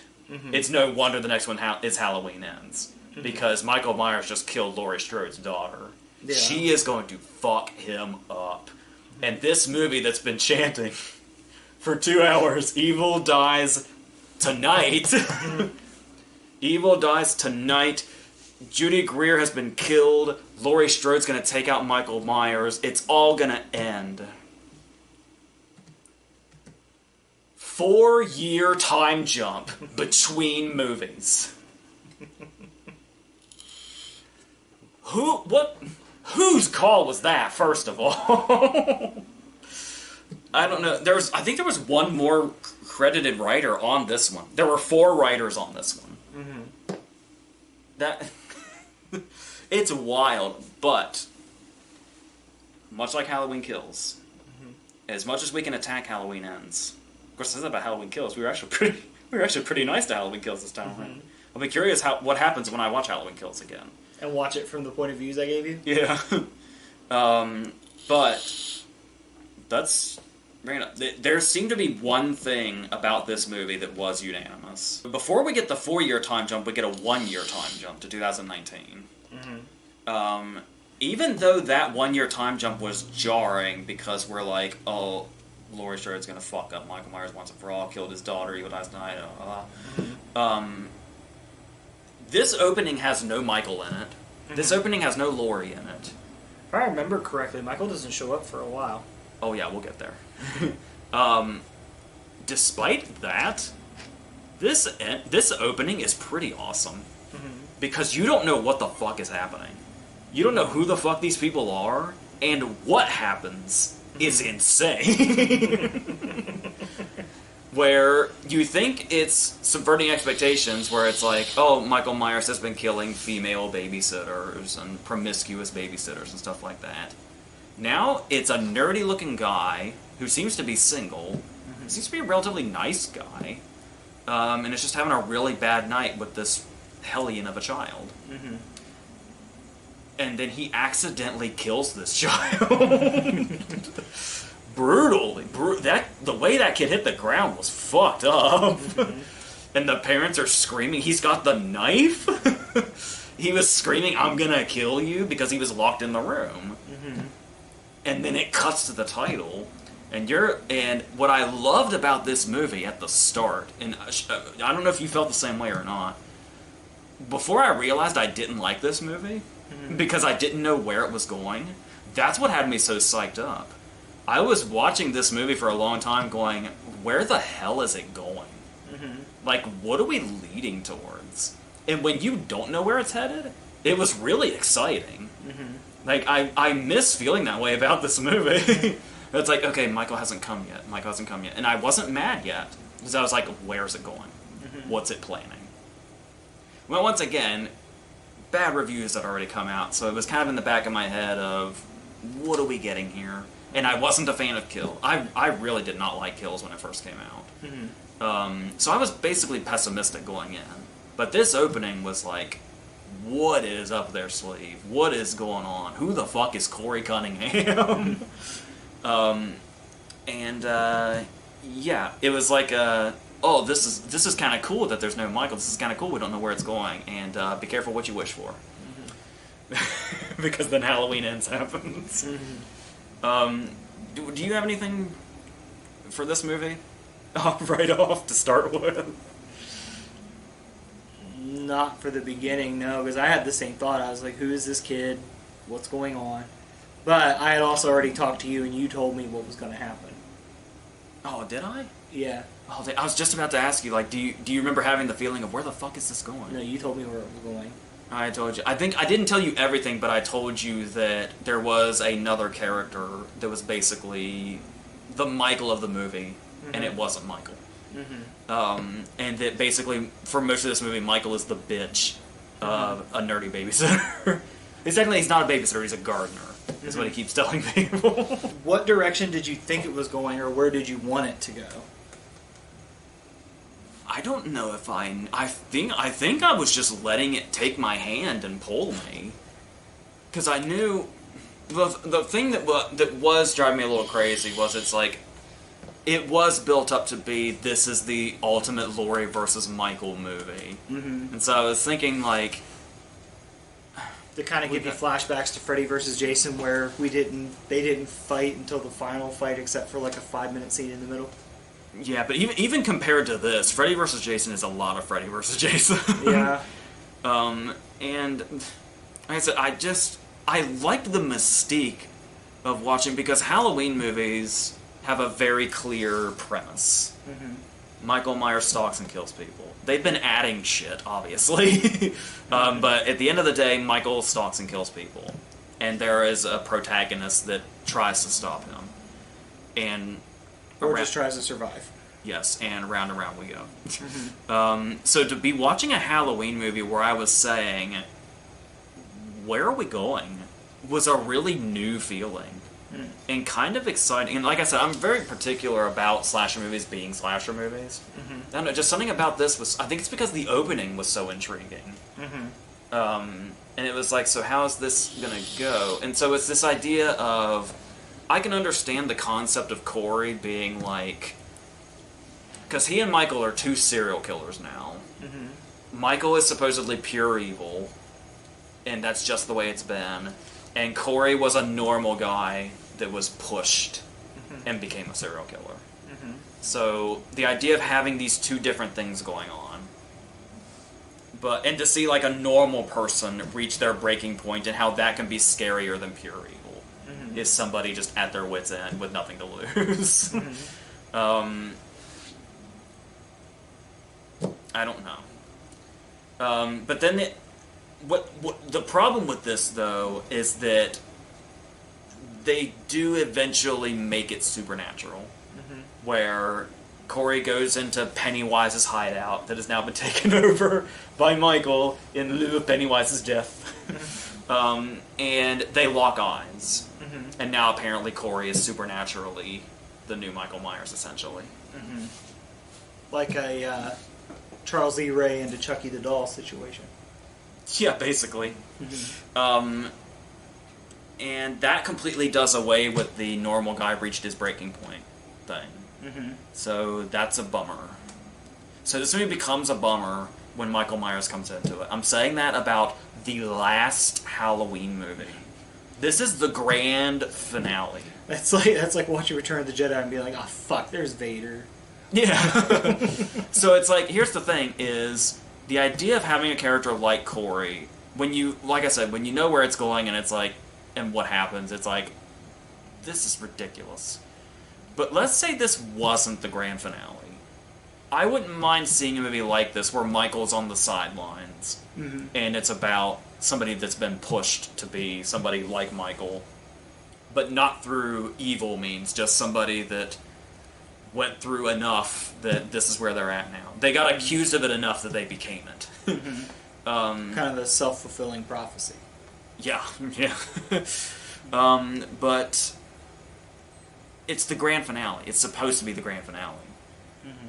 It's no wonder the next one is Halloween Ends. Because Michael Myers just killed Laurie Strode's daughter. Yeah. She is going to fuck him up. And this movie that's been chanting for 2 hours, "Evil dies tonight." Evil dies tonight. Judy Greer has been killed. Laurie Strode's going to take out Michael Myers. It's all going to end. 4-year time jump between movies. Whose call was that, first of all? I don't know. I think there was one more credited writer on this one. There were 4 writers on this one. That it's wild, but much like Halloween Kills, as much as we can attack Halloween Ends, of course, this is about Halloween Kills. We were actually pretty nice to Halloween Kills this time around. I'll be curious what happens when I watch Halloween Kills again. And watch it from the point of views I gave you? Yeah. But that's... There seemed to be one thing about this movie that was unanimous. Before we get the 4-year time jump, we get a 1-year time jump to 2019. Even though that 1-year time jump was jarring because we're like, oh, Laurie Strode's gonna fuck up Michael Myers once and for all, killed his daughter, evil dies tonight, this opening has no Michael in it. This opening has no Laurie in it. If I remember correctly, Michael doesn't show up for a while. Oh yeah, we'll get there. Despite that, this opening is pretty awesome. Because you don't know what the fuck is happening. You don't know who the fuck these people are, and what happens is insane. Where you think it's subverting expectations, where it's like, oh, Michael Myers has been killing female babysitters and promiscuous babysitters and stuff like that. Now, it's a nerdy-looking guy who seems to be single, seems to be a relatively nice guy, and is just having a really bad night with this hellion of a child. And then he accidentally kills this child. Brutally. The way that kid hit the ground was fucked up. And the parents are screaming. He's got the knife. He was screaming, "I'm gonna kill you," because he was locked in the room. And then it cuts to the title. And what I loved about this movie at the start, and I don't know if you felt the same way or not, before I realized I didn't like this movie, because I didn't know where it was going, that's what had me so psyched up. I was watching this movie for a long time going, where the hell is it going? Like, what are we leading towards? And when you don't know where it's headed, it was really exciting. Like, I miss feeling that way about this movie. It's like, okay, Michael hasn't come yet. And I wasn't mad yet, because I was like, where's it going? What's it planning? Well, once again, bad reviews had already come out, so it was kind of in the back of my head of, what are we getting here? And I wasn't a fan of Kill. I really did not like Kills when it first came out. So I was basically pessimistic going in. But this opening was like, what is up their sleeve? What is going on? Who the fuck is Corey Cunningham? Yeah, it was like oh, this is kind of cool that there's no Michael. This is kind of cool. We don't know where it's going, and be careful what you wish for, because then Halloween Ends happens. Do you have anything for this movie? Right off to start with. Not for the beginning, no, because I had the same thought. I was like, who is this kid? What's going on? But I had also already talked to you, and you told me what was going to happen. Oh, did I? Yeah. Oh, I was just about to ask you, like, do you remember having the feeling of where the fuck is this going? No, you told me where it was going. I told you. I think I didn't tell you everything, but I told you that there was another character that was basically the Michael of the movie, and it wasn't Michael. And that basically, for most of this movie, Michael is the bitch of a nerdy babysitter. Technically, he's not a babysitter, he's a gardener, is what he keeps telling people. What direction did you think it was going, or where did you want it to go? I don't know if I think I was just letting it take my hand and pull me. Because I knew... The thing that was driving me a little crazy was it's like... It was built up to be, this is the ultimate Laurie versus Michael movie. And so I was thinking, like... To kind of give you flashbacks to Freddy versus Jason, where they didn't fight until the final fight, except for like a 5-minute scene in the middle. Yeah, but even compared to this, Freddy vs. Jason is a lot of Freddy vs. Jason. Yeah. And like I said, I liked the mystique of watching, because Halloween movies have a very clear premise. Michael Myers stalks and kills people. They've been adding shit, obviously. But at the end of the day, Michael stalks and kills people. And there is a protagonist that tries to stop him. Or just tries to survive. Yes, and round we go. So to be watching a Halloween movie where I was saying, where are we going, was a really new feeling. And kind of exciting. And like I said, I'm very particular about slasher movies being slasher movies. I don't know, just something about this was... I think it's because the opening was so intriguing. And it was like, so how is this gonna go? And so it's this idea of... I can understand the concept of Corey being like... Because he and Michael are two serial killers now. Michael is supposedly pure evil. And that's just the way it's been. And Corey was a normal guy that was pushed and became a serial killer. So the idea of having these two different things going on, and to see like a normal person reach their breaking point and how that can be scarier than pure evil, is somebody just at their wit's end with nothing to lose. I don't know. But then what the problem with this though is that they do eventually make it supernatural, where Corey goes into Pennywise's hideout that has now been taken over by Michael in lieu of Pennywise's death. And they lock eyes. And now apparently Corey is supernaturally the new Michael Myers, essentially. Like a Charles E. Ray into Chucky the Doll situation. Yeah, basically. And that completely does away with the normal guy reached his breaking point thing. So that's a bummer. So this movie becomes a bummer when Michael Myers comes into it. I'm saying that about the last Halloween movie. This is the grand finale. That's like watching Return of the Jedi and being like, oh fuck, there's Vader. Yeah. So it's like, here's the thing, is the idea of having a character like Corey, when you, like I said, when you know where it's going and it's like, and what happens, it's like, this is ridiculous. But let's say this wasn't the grand finale. I wouldn't mind seeing a movie like this where Michael's on the sidelines, and it's about somebody that's been pushed to be somebody like Michael, but not through evil means, just somebody that went through enough that this is where they're at now. They got accused of it enough that they became it. Kind of a self-fulfilling prophecy. Yeah, yeah. But it's the grand finale. It's supposed to be the grand finale.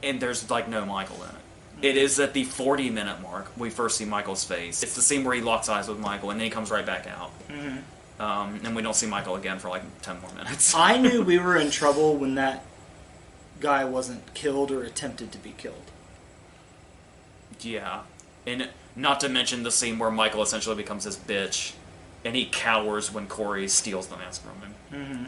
And there's, like, no Michael in it. It is at the 40-minute mark we first see Michael's face. It's the scene where he locks eyes with Michael, and then he comes right back out. And we don't see Michael again for, like, 10 more minutes. I knew we were in trouble when that guy wasn't killed or attempted to be killed. Yeah. And not to mention the scene where Michael essentially becomes his bitch, and he cowers when Corey steals the mask from him.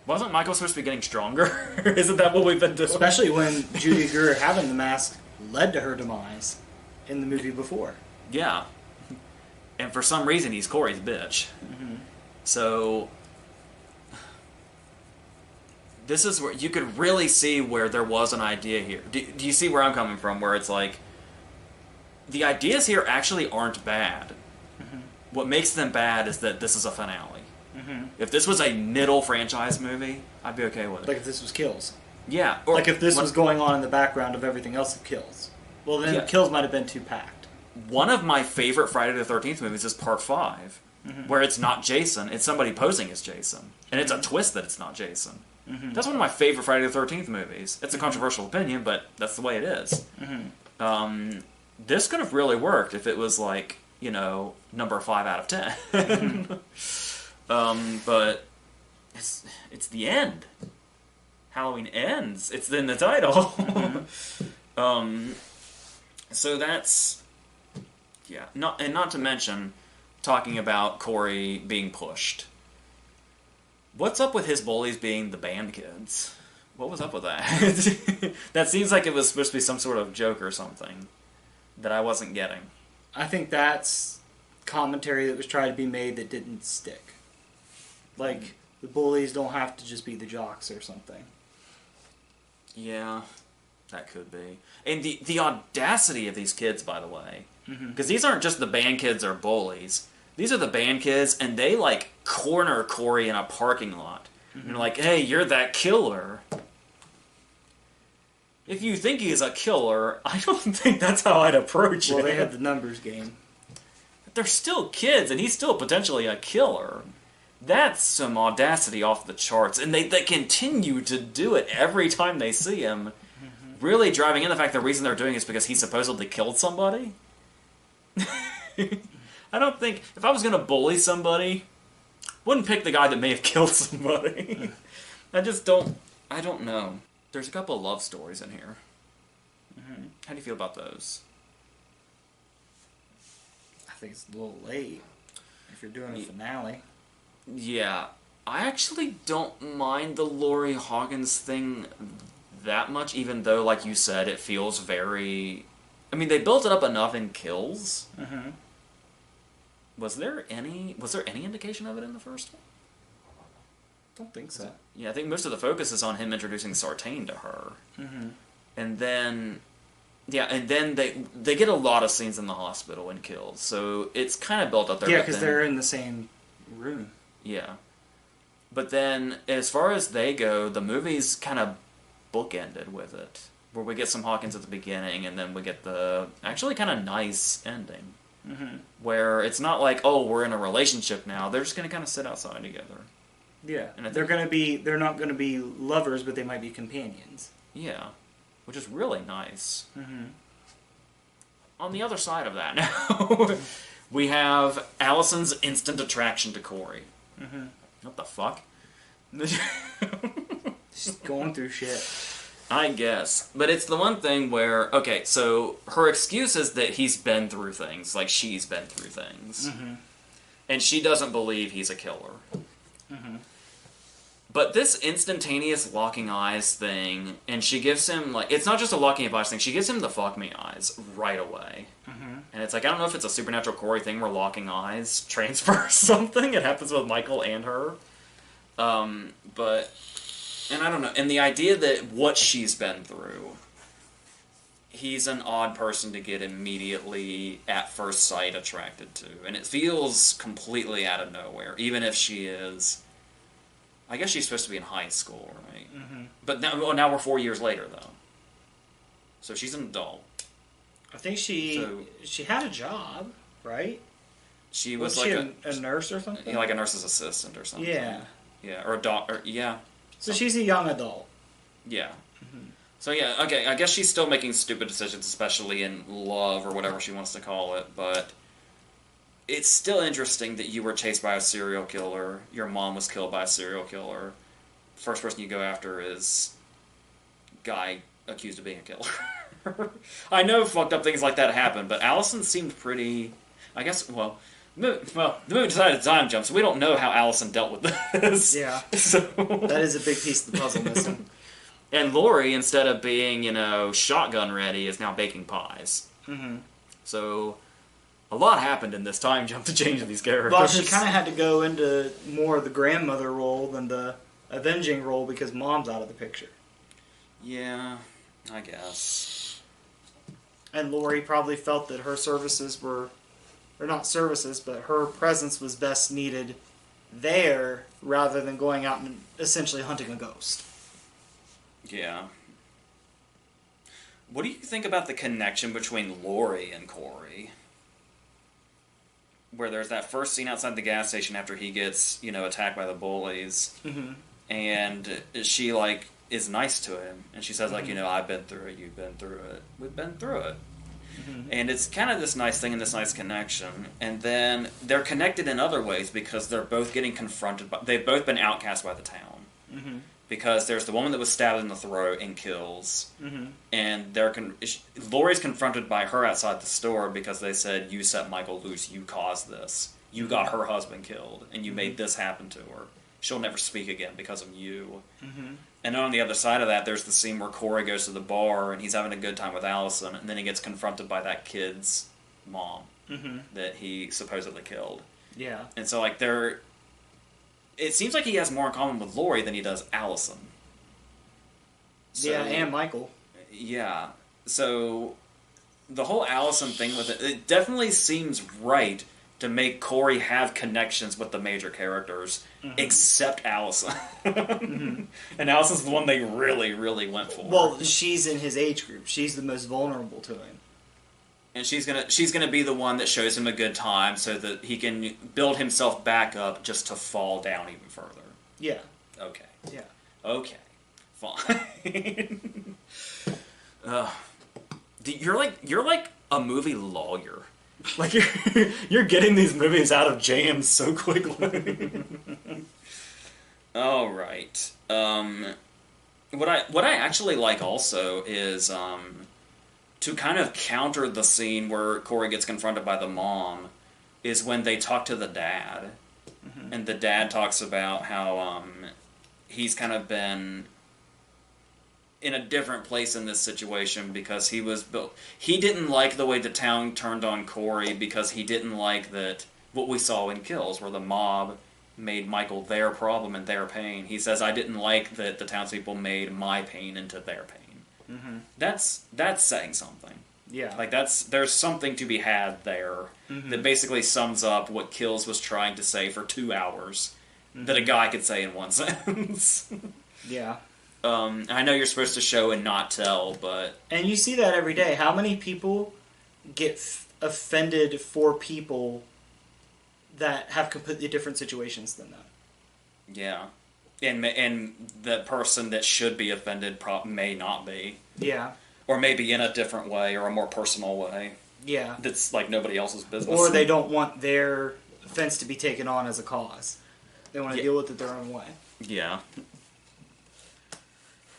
Wasn't Michael supposed to be getting stronger? Isn't that what we've been doing? Especially when Judy Greer having the mask led to her demise in the movie before. Yeah. And for some reason, he's Corey's bitch. So this is where you could really see where there was an idea here. Do you see where I'm coming from? Where it's like, the ideas here actually aren't bad. What makes them bad is that this is a finale. If this was a middle franchise movie, I'd be okay with it. Like if this was Kills. Yeah. Or like if this was going on in the background of everything else of Kills. Well, then Kills might have been too packed. One of my favorite Friday the 13th movies is Part 5, where it's not Jason, it's somebody posing as Jason. And it's a twist that it's not Jason. That's one of my favorite Friday the 13th movies. It's a controversial opinion, but that's the way it is. This could have really worked if it was like, you know, number 5 out of 10. But it's the end. Halloween ends. It's in the title. So that's, yeah. Not to mention talking about Corey being pushed. What's up with his bullies being the band kids? What was up with that? That seems like it was supposed to be some sort of joke or something that I wasn't getting. I think that's commentary that was trying to be made that didn't stick. Like, the bullies don't have to just be the jocks or something. Yeah, that could be. And the audacity of these kids, by the way. Because these aren't just the band kids or bullies. These are the band kids, and they, like, corner Corey in a parking lot. And they're like, hey, you're that killer. If you think he's a killer, I don't think that's how I'd approach it. Well, they have the numbers game. They're still kids, and he's still potentially a killer. That's some audacity off the charts. And they continue to do it every time they see him. Really driving in the fact the reason they're doing it is because he supposedly killed somebody. I don't think... If I was going to bully somebody, wouldn't pick the guy that may have killed somebody. I just don't... I don't know. There's a couple of love stories in here. How do you feel about those? I think it's a little late if you're doing a finale. Yeah. I actually don't mind the Laurie Hawkins thing that much, even though, like you said, it feels very... I mean, they built it up enough in Kills. Was there any indication of it in the first one? Don't think so. Yeah, I think most of the focus is on him introducing Sartain to her. And then... Yeah, and then they get a lot of scenes in the hospital and kills, so it's kind of built up there. Yeah, because they're in the same room. Yeah. But then, as far as they go, the movie's kind of bookended with it. Where we get some Hawkins at the beginning, and then we get the actually kind of nice ending. Mm-hmm. Where it's not like, oh, we're in a relationship now. They're just going to kind of sit outside together. Yeah. And they're not going to be lovers, but they might be companions. Yeah. Which is really nice. Mm-hmm. On the other side of that now, we have Allison's instant attraction to Corey. Mm-hmm. What the fuck? She's going through shit. I guess. But it's the one thing where, okay, so her excuse is that he's been through things, like she's been through things. Mm-hmm. And she doesn't believe he's a killer. Mm-hmm. But this instantaneous locking eyes thing, and she gives him, like, it's not just a locking of eyes thing, she gives him the fuck me eyes right away. Mm-hmm. And it's like, I don't know if it's a supernatural Corey thing where locking eyes transfer something. It happens with Michael and her. But, and I don't know, and the idea that what she's been through, he's an odd person to get immediately, at first sight, attracted to. And it feels completely out of nowhere, even if she is... I guess she's supposed to be in high school, right? Mm-hmm. But now we're 4 years later, though. So she's an adult. I think she had a job, right? She was like a nurse or something? Yeah, like a nurse's assistant or something. Yeah. Yeah, or a doctor, yeah. So she's a young adult. Yeah. Mm-hmm. So yeah, okay, I guess she's still making stupid decisions, especially in love or whatever she wants to call it, but... It's still interesting that you were chased by a serial killer, your mom was killed by a serial killer, first person you go after is guy accused of being a killer. I know fucked up things like that happen, but Allison seemed pretty... I guess, the movie decided to time jump, so we don't know how Allison dealt with this. Yeah. So... That is a big piece of the puzzle missing. And Lori, instead of being, shotgun ready, is now baking pies. Mm-hmm. So... A lot happened in this time jump to change these characters. Well, she kind of had to go into more of the grandmother role than the avenging role because Mom's out of the picture. Yeah, I guess. And Lori probably felt that her services were... Or not services, but her presence was best needed there rather than going out and essentially hunting a ghost. Yeah. What do you think about the connection between Lori and Corey? Where there's that first scene outside the gas station after he gets, attacked by the bullies. Mm-hmm. And she, is nice to him. And she says, I've been through it, you've been through it, we've been through it. Mm-hmm. And it's kind of this nice thing and this nice connection. And then they're connected in other ways because they're both getting confronted by... They've both been outcast by the town. Mm-hmm. Because there's the woman that was stabbed in the throat and kills. Mm-hmm. And Lori's confronted by her outside the store because they said, you set Michael loose, you caused this. You got her husband killed, and you made this happen to her. She'll never speak again because of you. Mm-hmm. And on the other side of that, there's the scene where Corey goes to the bar, and he's having a good time with Allison, and then he gets confronted by that kid's mom that he supposedly killed. Yeah. And so, it seems like he has more in common with Lori than he does Allison. So, yeah, and Michael. Yeah. So, the whole Allison thing with it definitely seems right to make Corey have connections with the major characters, except Allison. And Allison's the one they really, really went for. Well, she's in his age group. She's the most vulnerable to him. And she's gonna be the one that shows him a good time so that he can build himself back up just to fall down even further. Yeah. Okay. Yeah. Okay. Fine. You're like a movie lawyer. Like you're getting these movies out of jams so quickly. All right. What I actually like also is to kind of counter the scene where Corey gets confronted by the mom, is when they talk to the dad. Mm-hmm. And the dad talks about how he's kind of been in a different place in this situation because he was built... He didn't like the way the town turned on Corey because he didn't like that what we saw in Kills, where the mob made Michael their problem and their pain. He says, I didn't like that the townspeople made my pain into their pain. Mm-hmm. That's saying something. Yeah. Like, there's something to be had there that basically sums up what Kills was trying to say for 2 hours that a guy could say in one sentence. Yeah. I know you're supposed to show and not tell, but... And you see that every day. How many people get offended for people that have completely different situations than them? Yeah. And the person that should be offended may not be. Yeah. Or maybe in a different way, or a more personal way. Yeah. That's like nobody else's business. Or they don't want their offense to be taken on as a cause. They want to deal with it their own way. Yeah.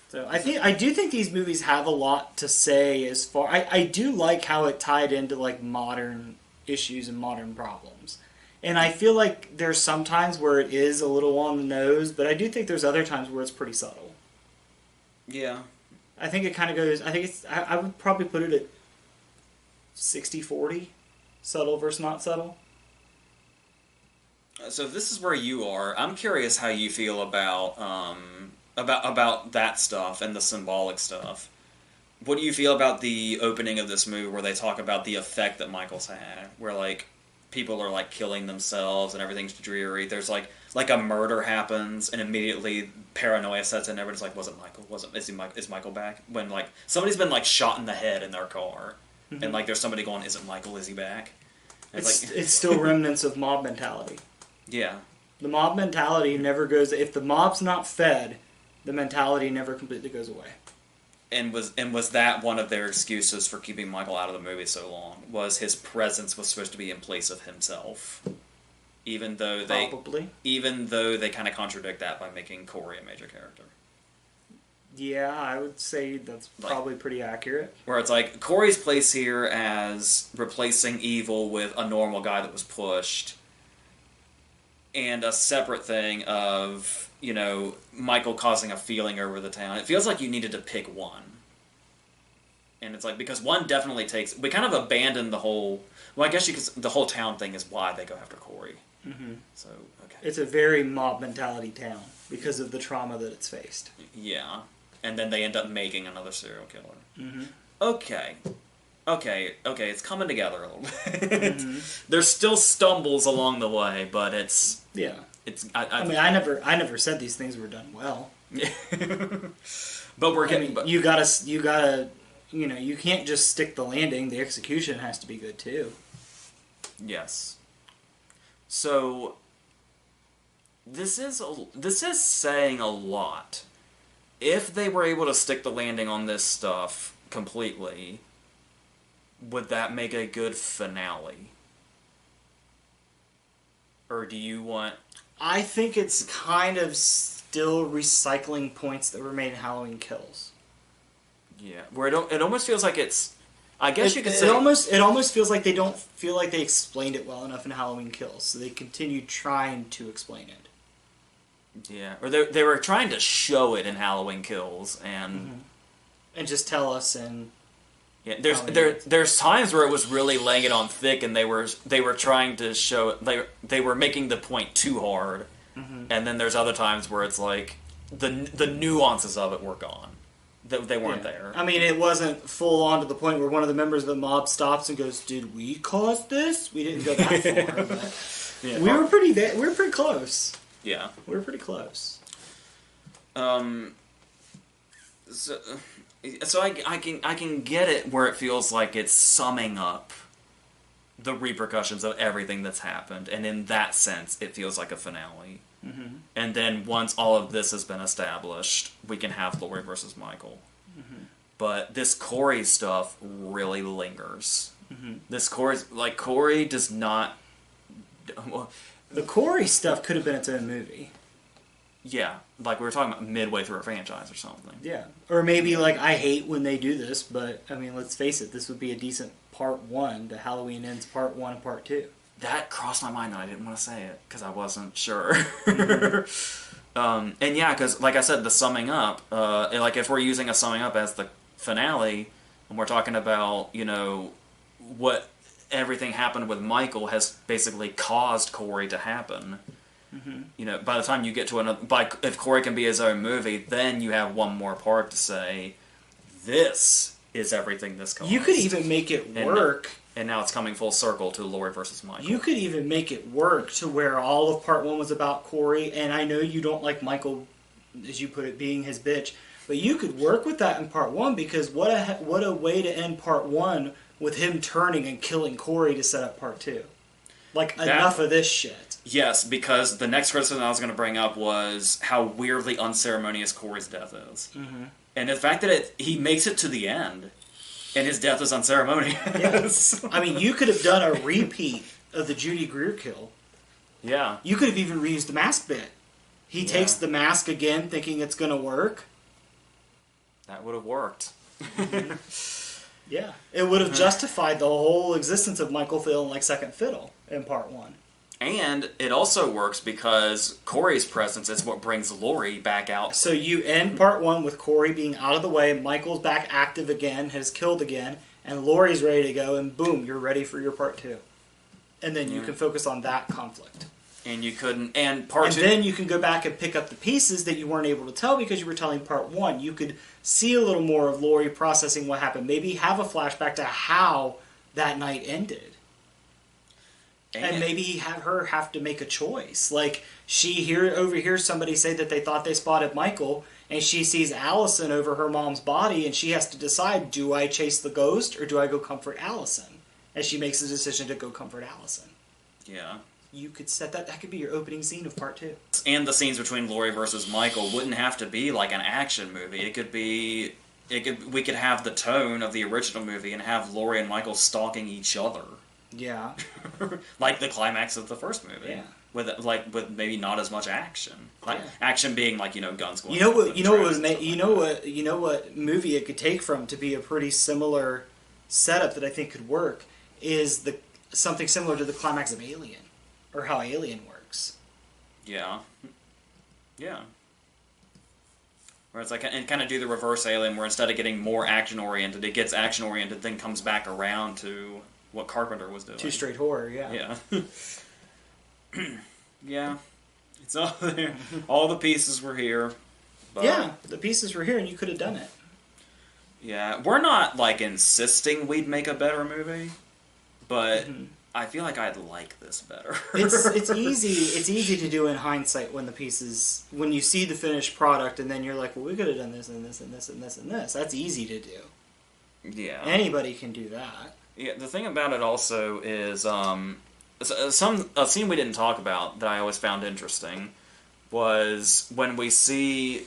So I do think these movies have a lot to say as far... I do like how it tied into like modern issues and modern problems. And I feel like there's some times where it is a little on the nose, but I do think there's other times where it's pretty subtle. Yeah. I think it kind of goes... I would probably put it at 60-40. Subtle versus not subtle. So if this is where you are, I'm curious how you feel about that stuff and the symbolic stuff. What do you feel about the opening of this movie where they talk about the effect that Michael's had? Where, like, people are, like, killing themselves and everything's dreary. There's, like a murder happens and immediately paranoia sets in. Everyone's like, was it Michael? Is Michael back? When, like, somebody's been, like, shot in the head in their car. Mm-hmm. And, like, there's somebody going, is it Michael? Is he back? It's still remnants of mob mentality. Yeah. The mob mentality never goes... If the mob's not fed, the mentality never completely goes away. And was that one of their excuses for keeping Michael out of the movie so long? Was his presence was supposed to be in place of himself, even though they kind of contradict that by making Corey a major character. Yeah, I would say that's probably pretty accurate. Where it's like Corey's place here as replacing evil with a normal guy that was pushed, and a separate thing of, you know, Michael causing a feeling over the town. It feels like you needed to pick one. And it's like, because one definitely takes... We kind of abandoned the whole... Well, I guess the whole town thing is why they go after Corey. Mm-hmm. So, okay. It's a very mob mentality town because of the trauma that it's faced. Yeah. And then they end up making another serial killer. Mm-hmm. Okay, it's coming together a little bit. Mm-hmm. There's still stumbles along the way, but it's... Yeah. It's. I mean, I never said these things were done well. But we're getting... you gotta, you know, you can't just stick the landing. The execution has to be good, too. Yes. So, this is saying a lot. If they were able to stick the landing on this stuff completely, would that make a good finale? Or do you want... I think it's kind of still recycling points that were made in Halloween Kills. Yeah, where it almost feels like it's... I guess you could say... It almost feels like they don't feel like they explained it well enough in Halloween Kills, so they continue trying to explain it. Yeah, or they were trying to show it in Halloween Kills, and... Mm-hmm. And just tell us, and... Yeah, there's times where it was really laying it on thick, and they were trying to show they were making the point too hard, and then there's other times where it's like the nuances of it were gone, they weren't there. I mean, it wasn't full on to the point where one of the members of the mob stops and goes, "Did we cause this?" We didn't go that far. But Yeah. we were pretty close. Yeah, we were pretty close. So I can get it where it feels like it's summing up the repercussions of everything that's happened, and in that sense, it feels like a finale. Mm-hmm. And then once all of this has been established, we can have Laurie versus Michael. Mm-hmm. But this Corey stuff really lingers. Mm-hmm. This Corey does not. Well, the Corey stuff could have been its own movie. Yeah, like we were talking about midway through a franchise or something. Yeah. Or maybe, like, I hate when they do this, but, I mean, let's face it, this would be a decent part 1 to Halloween Ends part 1 and part 2. That crossed my mind and I didn't want to say it, because I wasn't sure. Mm-hmm. And yeah, because, like I said, the summing up, like if we're using a summing up as the finale, and we're talking about, you know, what everything happened with Michael has basically caused Corey to happen. Mm-hmm. You know, by the time you get to another... if Corey can be his own movie, then you have one more part to say, this is everything this caused. You could even make it work. And now it's coming full circle to Laurie versus Michael. You could even make it work to where all of part 1 was about Corey, and I know you don't like Michael, as you put it, being his bitch, but you could work with that in part 1, because what a way to end part 1 with him turning and killing Corey to set up part 2. Like, enough of this shit. Yes, because the next criticism I was going to bring up was how weirdly unceremonious Corey's death is. Mm-hmm. And the fact that he makes it to the end, and his death is unceremonious. Yeah. I mean, you could have done a repeat of the Judy Greer kill. Yeah. You could have even reused the mask bit. He takes the mask again, thinking it's going to work. That would have worked. Yeah. It would have justified the whole existence of Michael feeling like second fiddle in part 1. And it also works because Corey's presence is what brings Laurie back out. So you end part 1 with Corey being out of the way, Michael's back active again, has killed again, and Laurie's ready to go, and boom, you're ready for your part 2. And then you can focus on that conflict. And you couldn't, and part 2... And then you can go back and pick up the pieces that you weren't able to tell because you were telling part 1. You could see a little more of Laurie processing what happened. Maybe have a flashback to how that night ended. And maybe have her have to make a choice. Like, she overhears somebody say that they thought they spotted Michael, and she sees Allison over her mom's body, and she has to decide, do I chase the ghost, or do I go comfort Allison? And she makes the decision to go comfort Allison. Yeah. You could set that could be your opening scene of part 2. And the scenes between Laurie versus Michael wouldn't have to be like an action movie. We could have the tone of the original movie and have Laurie and Michael stalking each other. Yeah. Like the climax of the first movie. Yeah. With maybe not as much action. Like action being like, guns going. You know what movie it could take from to be a pretty similar setup that I think could work is something similar to the climax of Alien, or how Alien works. Yeah. Yeah. Where it's like, and kind of do the reverse Alien, where instead of getting more action oriented, it gets action oriented, then comes back around to what Carpenter was doing. 2 straight horror, yeah. Yeah. Yeah. It's all there. All the pieces were here. But yeah, the pieces were here and you could have done it. Yeah. We're not, insisting we'd make a better movie, but I feel like I'd like this better. It's easy to do in hindsight when you see the finished product and then you're like, well, we could have done this and this and this and this and this. That's easy to do. Yeah. Anybody can do that. Yeah, the thing about it also is a scene we didn't talk about that I always found interesting was when we see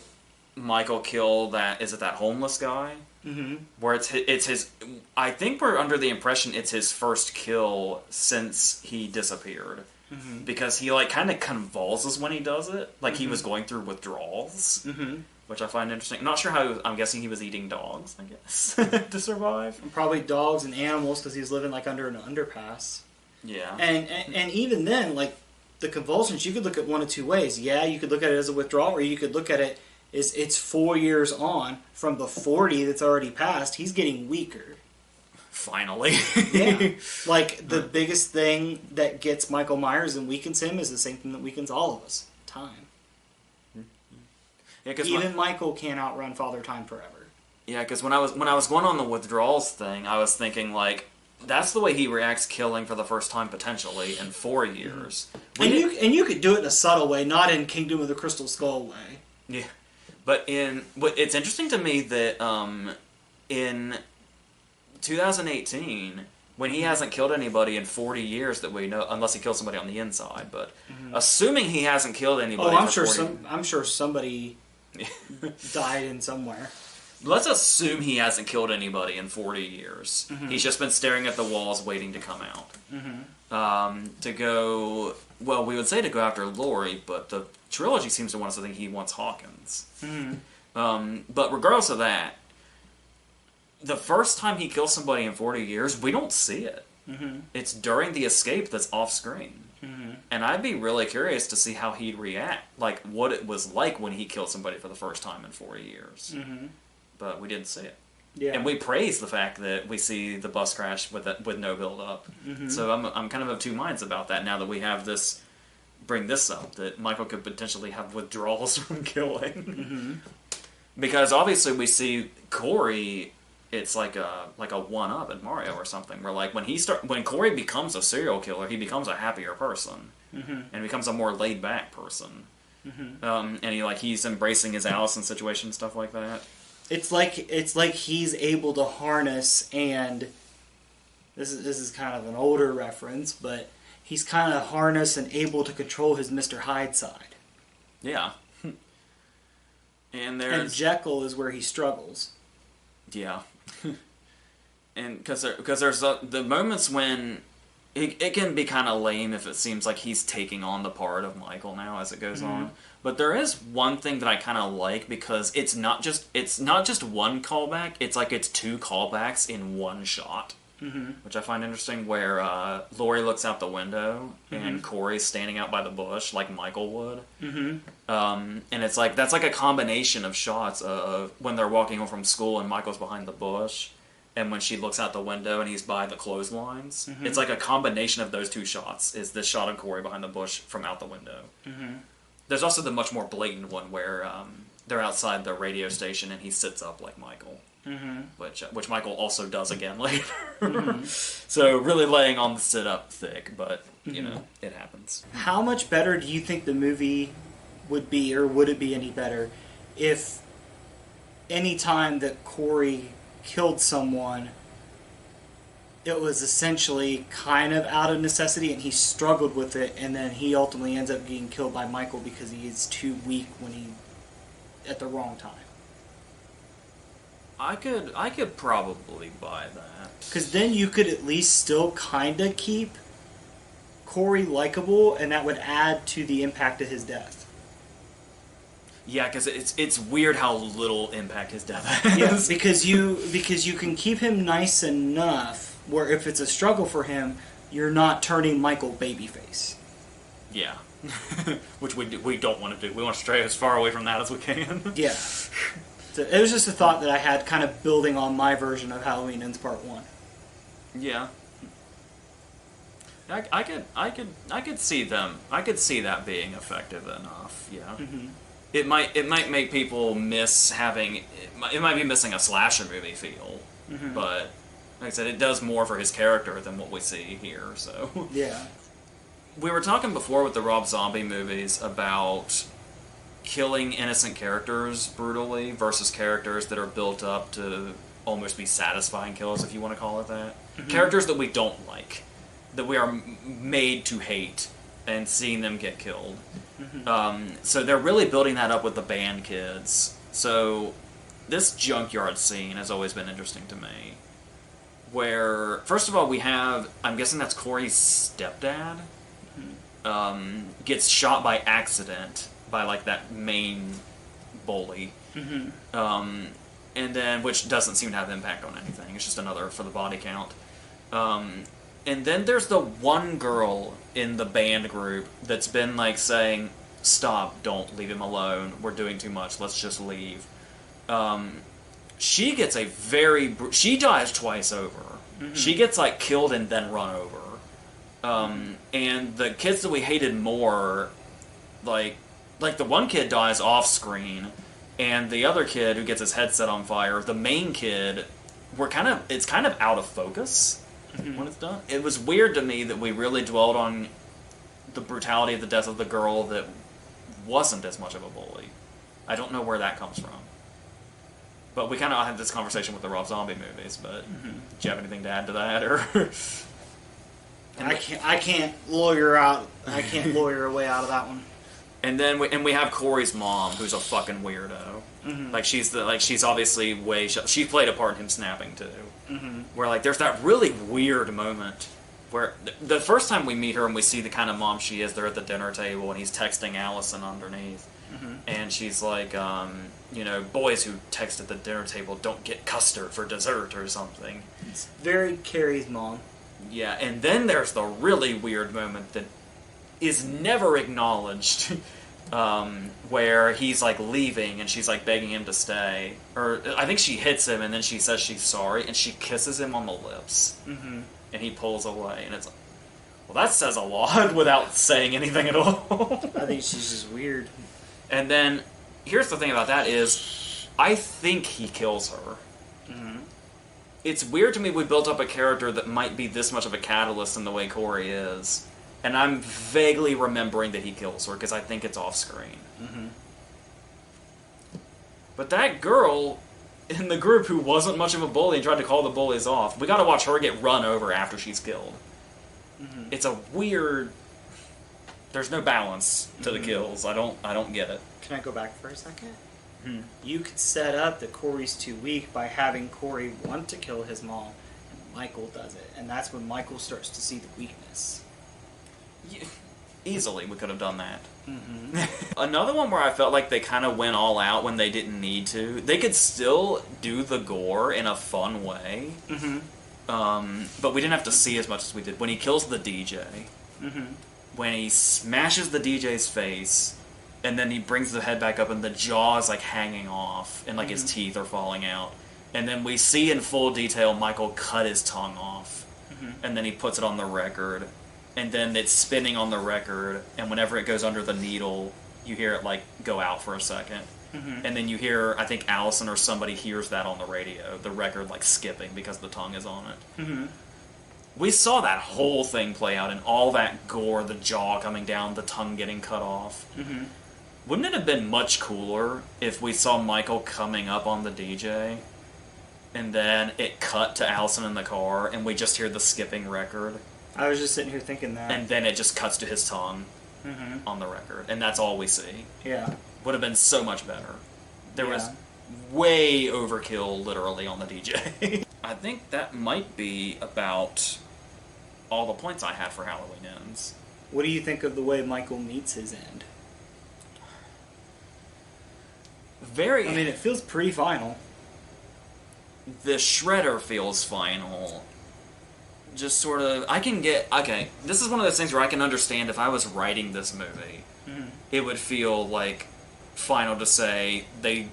Michael kill that homeless guy? Mm-hmm. Where it's his... I think we're under the impression it's his first kill since he disappeared. Mm-hmm. Because he, kind of convulses when he does it. Like he was going through withdrawals. Mm-hmm. Which I find interesting. I'm not sure how I'm guessing he was eating dogs, I guess, to survive. Probably dogs and animals because he's living under an underpass. Yeah. And even then, the convulsions, you could look at one of 2 ways. Yeah, you could look at it as a withdrawal, or you could look at it as it's 4 years on from the 40 that's already passed. He's getting weaker. Finally. Yeah. The biggest thing that gets Michael Myers and weakens him is the same thing that weakens all of us. Time. Yeah, even Michael can't outrun Father Time forever. Yeah, because when I was going on the withdrawals thing, I was thinking that's the way he reacts killing for the first time potentially in 4 years. Mm-hmm. And you could do it in a subtle way, not in Kingdom of the Crystal Skull way. Yeah, but it's interesting to me that in 2018, when he hasn't killed anybody in 40 years that we know, unless he killed somebody on the inside, but assuming he hasn't killed anybody, I'm sure somebody died in somewhere. Let's assume he hasn't killed anybody in 40 years. Mm-hmm. He's just been staring at the walls waiting to come out. Mm-hmm. We would say to go after Laurie, but the trilogy seems to want us to think he wants Hawkins. Mm-hmm. But regardless of that, the first time he kills somebody in 40 years, we don't see it. Mm-hmm. It's during the escape that's off-screen. Mm-hmm. And I'd be really curious to see how he'd react. What it was like when he killed somebody for the first time in 40 years. Mm-hmm. But we didn't see it. Yeah. And we praise the fact that we see the bus crash with no build-up. Mm-hmm. So I'm kind of 2 minds about that now that we have this... Bring this up, that Michael could potentially have withdrawals from killing. Mm-hmm. Because obviously we see Corey, it's like a 1-up in Mario or something. Where like when Corey becomes a serial killer, he becomes a happier person, and becomes a more laid back person. And he's embracing his Allison situation, stuff like that. It's like he's able to harness, and this is kind of an older reference, but he's kind of harnessed and able to control his Mr. Hyde side. Yeah. And Jekyll is where he struggles. Yeah. And because there's the moments when it can be kind of lame if it seems like he's taking on the part of Michael now as it goes on. But there is one thing that I kind of like, because it's not just one callback. It's like it's 2 callbacks in one shot, which I find interesting. Where Laurie looks out the window and Corey's standing out by the bush like Michael would. And it's like that's like a combination of shots of when they're walking home from school and Michael's behind the bush, and when she looks out the window and he's by the clotheslines. It's like a combination of those 2 shots. Is this shot of Corey behind the bush from out the window? There's also the much more blatant one where they're outside the radio station and he sits up like Michael, which Michael also does again later. So really laying on the sit up thick, but you know, it happens. How much better do you think the movie would be, or would it be any better, if any time that Corey killed someone, it was essentially kind of out of necessity and he struggled with it, and then he ultimately ends up getting killed by Michael because he is too weak at the wrong time? I could probably buy that. Because then you could at least still kind of keep Corey likable, and that would add to the impact of his death. Yeah, because it's weird how little impact his death has. Yeah, because you can keep him nice enough where if it's a struggle for him, you're not turning Michael babyface. Yeah. Which we don't want to do. We want to stray as far away from that as we can. Yeah. So it was just a thought that I had, kind of building on my version of Halloween Ends Part 1. Yeah. I could see that being effective enough. Yeah. It might make people miss having. It might be missing a slasher movie feel, but like I said, it does more for his character than what we see here. So yeah, we were talking before with the Rob Zombie movies about killing innocent characters brutally versus characters that are built up to almost be satisfying kills, if you want to call it that. Characters that we don't like, that we are made to hate, and seeing them get killed. So they're really building that up with the band kids. So this junkyard scene has always been interesting to me. Where, first of all, we have, I'm guessing that's Corey's stepdad, gets shot by accident by, like, that main bully. And then, which doesn't seem to have impact on anything. It's just another for the body count. And then there's the one girl in the band group that's been, like, saying, stop, don't leave him alone, we're doing too much, let's just leave. She gets she dies twice over. She gets, like, killed and then run over. And the kids that we hated more, like the one kid dies off screen, and the other kid who gets his head set on fire, the main kid, it's kind of out of focus when it's done. It was weird to me that we really dwelled on the brutality of the death of the girl that wasn't as much of a bully. I don't know where that comes from. But we kind of had this conversation with the Rob Zombie movies, but do you have anything to add to that? Or I can't lawyer a way out of that one. And then we have Corey's mom, who's a fucking weirdo. Like she's obviously she played a part in him snapping too. Where, like, there's that really weird moment where the first time we meet her and we see the kind of mom she is, they're at the dinner table and he's texting Allison underneath, and she's like, boys who text at the dinner table don't get custard for dessert or something. It's very Carrie's mom. Yeah, and then there's the really weird moment that is never acknowledged, where he's, like, leaving and she's, like, begging him to stay. Or I think she hits him and then she says she's sorry and she kisses him on the lips. And he pulls away, and it's like, well, that says a lot without saying anything at all. I think she's just weird. And then, here's the thing about that is, I think he kills her. It's weird to me we built up a character that might be this much of a catalyst in the way Corey is, and I'm vaguely remembering that he kills her because I think it's off screen. But that girl in the group who wasn't much of a bully and tried to call the bullies off, we gotta watch her get run over after she's killed. It's a weird... There's no balance to the kills. I don't get it. Can I go back for a second? You could set up that Corey's too weak by having Corey want to kill his mom, and Michael does it. And that's when Michael starts to see the weakness. Yeah, easily, we could have done that. Another one where I felt like they kind of went all out when they didn't need to. They could still do the gore in a fun way, but we didn't have to see as much as we did. When he kills the DJ, when he smashes the DJ's face, and then he brings the head back up and the jaw is like hanging off and like his teeth are falling out. And then we see in full detail Michael cut his tongue off. And then he puts it on the record. And then it's spinning on the record, and whenever it goes under the needle, you hear it like go out for a second. And then you hear, I think Allison or somebody hears that on the radio, the record like skipping because the tongue is on it. We saw that whole thing play out and all that gore, the jaw coming down, the tongue getting cut off. Wouldn't it have been much cooler if we saw Michael coming up on the DJ and then it cut to Allison in the car and we just hear the skipping record? I was just sitting here thinking that. And then it just cuts to his tongue on the record, and that's all we see. Yeah. Would have been so much better. There was way overkill, literally, on the DJ. I think that might be about all the points I had for Halloween Ends. What do you think of the way Michael meets his end? Very... I mean, it feels pretty final. The Shredder feels final. Just sort of... I can get... Okay, this is one of those things where I can understand if I was writing this movie, it would feel like final to say they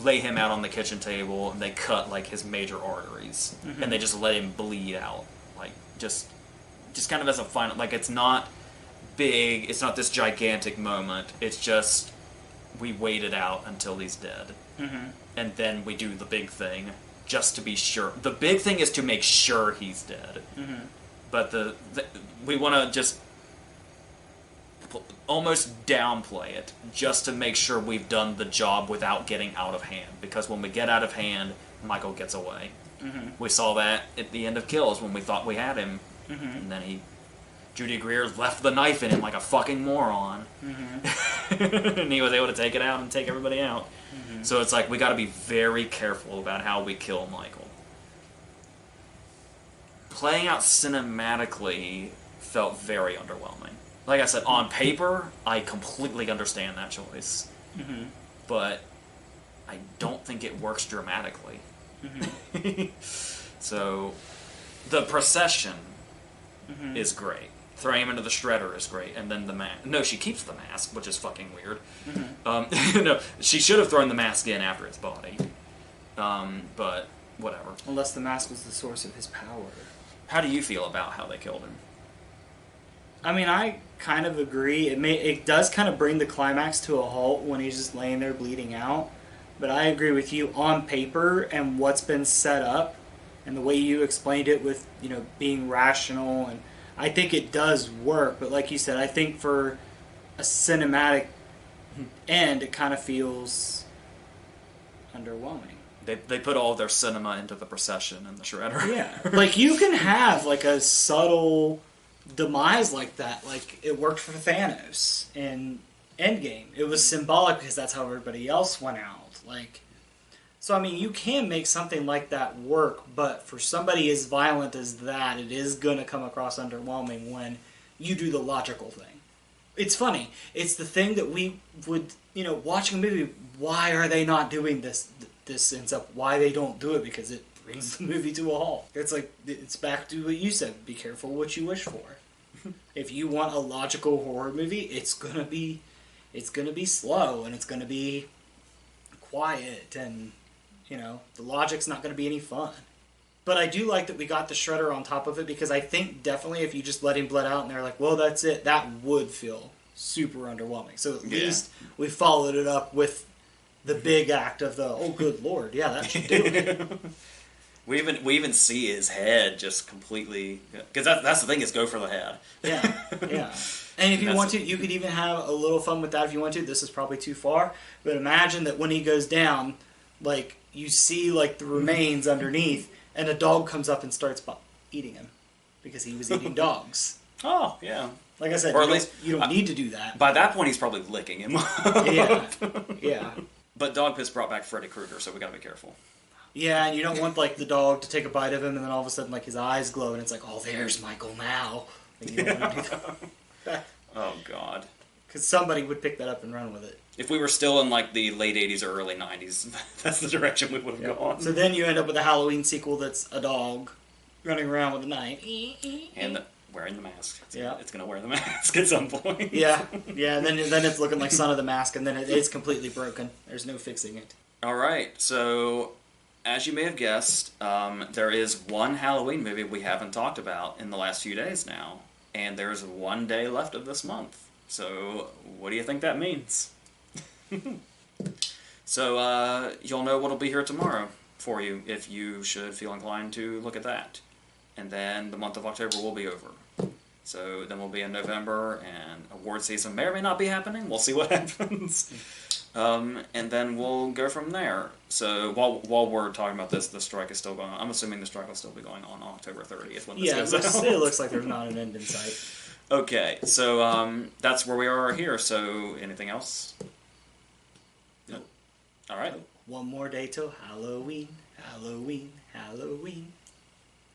lay him out on the kitchen table and they cut like his major arteries and they just let him bleed out. Like, just kind of as a final... Like, it's not big, it's not this gigantic moment, it's just we wait it out until he's dead. And then we do the big thing. Just to be sure. The big thing is to make sure he's dead. But we want to just almost downplay it, just to make sure we've done the job without getting out of hand. Because when we get out of hand, Michael gets away. We saw that at the end of Kills when we thought we had him. And then Judy Greer left the knife in him like a fucking moron. And he was able to take it out and take everybody out. So it's like, we gotta be very careful about how we kill Michael. Playing out cinematically felt very underwhelming. Like I said, on paper, I completely understand that choice. But I don't think it works dramatically. So, the procession is great. Throwing him into the shredder is great, and then the mask. No, she keeps the mask, which is fucking weird. No, she should have thrown the mask in after his body. But whatever. Unless the mask was the source of his power. How do you feel about how they killed him? I mean, I kind of agree. It does kind of bring the climax to a halt when he's just laying there bleeding out. But I agree with you on paper and what's been set up, and the way you explained it with being rational, and I think it does work. But like you said, I think for a cinematic end, it kind of feels underwhelming. They put all their cinema into the procession and the shredder. Yeah, like you can have like a subtle demise like that. Like it worked for Thanos in Endgame. It was symbolic because that's how everybody else went out. Like, so I mean, you can make something like that work, but for somebody as violent as that, it is going to come across underwhelming when you do the logical thing. It's funny. It's the thing that we would, watching a movie, why are they not doing this ends up, why they don't do it, because it brings the movie to a halt. It's like, it's back to what you said, be careful what you wish for. If you want a logical horror movie, it's gonna be slow, and it's gonna be quiet, and the logic's not gonna be any fun. But I do like that we got the shredder on top of it, because I think definitely if you just let him bled out and they're like, well, that's it, that would feel super underwhelming. So at least we followed it up with the big act of the, oh, good lord, yeah, that should do it. We even see his head just completely, because that's the thing, is go for the head. Yeah, yeah. And if you That's want to, you could even have a little fun with that if you want to. This is probably too far, but imagine that when he goes down, like, you see, like, the remains underneath, and a dog comes up and starts eating him, because he was eating dogs. Oh, yeah. Like I said, Or you at don't, least- you don't need to do that. By that point, he's probably licking him. Yeah, yeah. But dog piss brought back Freddy Krueger, so we gotta be careful. Yeah, and you don't want, like, the dog to take a bite of him, and then all of a sudden, like, his eyes glow, and it's like, oh, there's Michael now. Like, you don't want to do that. Oh, God. Because somebody would pick that up and run with it. If we were still in, like, the late 80s or early 90s, that's the direction we would have gone. So then you end up with a Halloween sequel that's a dog running around with a knife. And wearing the mask. Yeah. It's gonna wear the mask at some point. Yeah, yeah, and then it's looking like Son of the Mask, and then it's completely broken. There's no fixing it. All right, so as you may have guessed, there is one Halloween movie we haven't talked about in the last few days now, and there's one day left of this month. So what do you think that means? So you'll know what'll be here tomorrow for you if you should feel inclined to look at that. And then the month of October will be over. So then we'll be in November, and award season may or may not be happening. We'll see what happens. And then we'll go from there. So while we're talking about this, the strike is still going on. I'm assuming the strike will still be going on October 30th when this Yeah, goes out. it looks like there's not an end in sight. Okay, so that's where we are here. So anything else? Nope. All right. One more day till Halloween, Halloween, Halloween.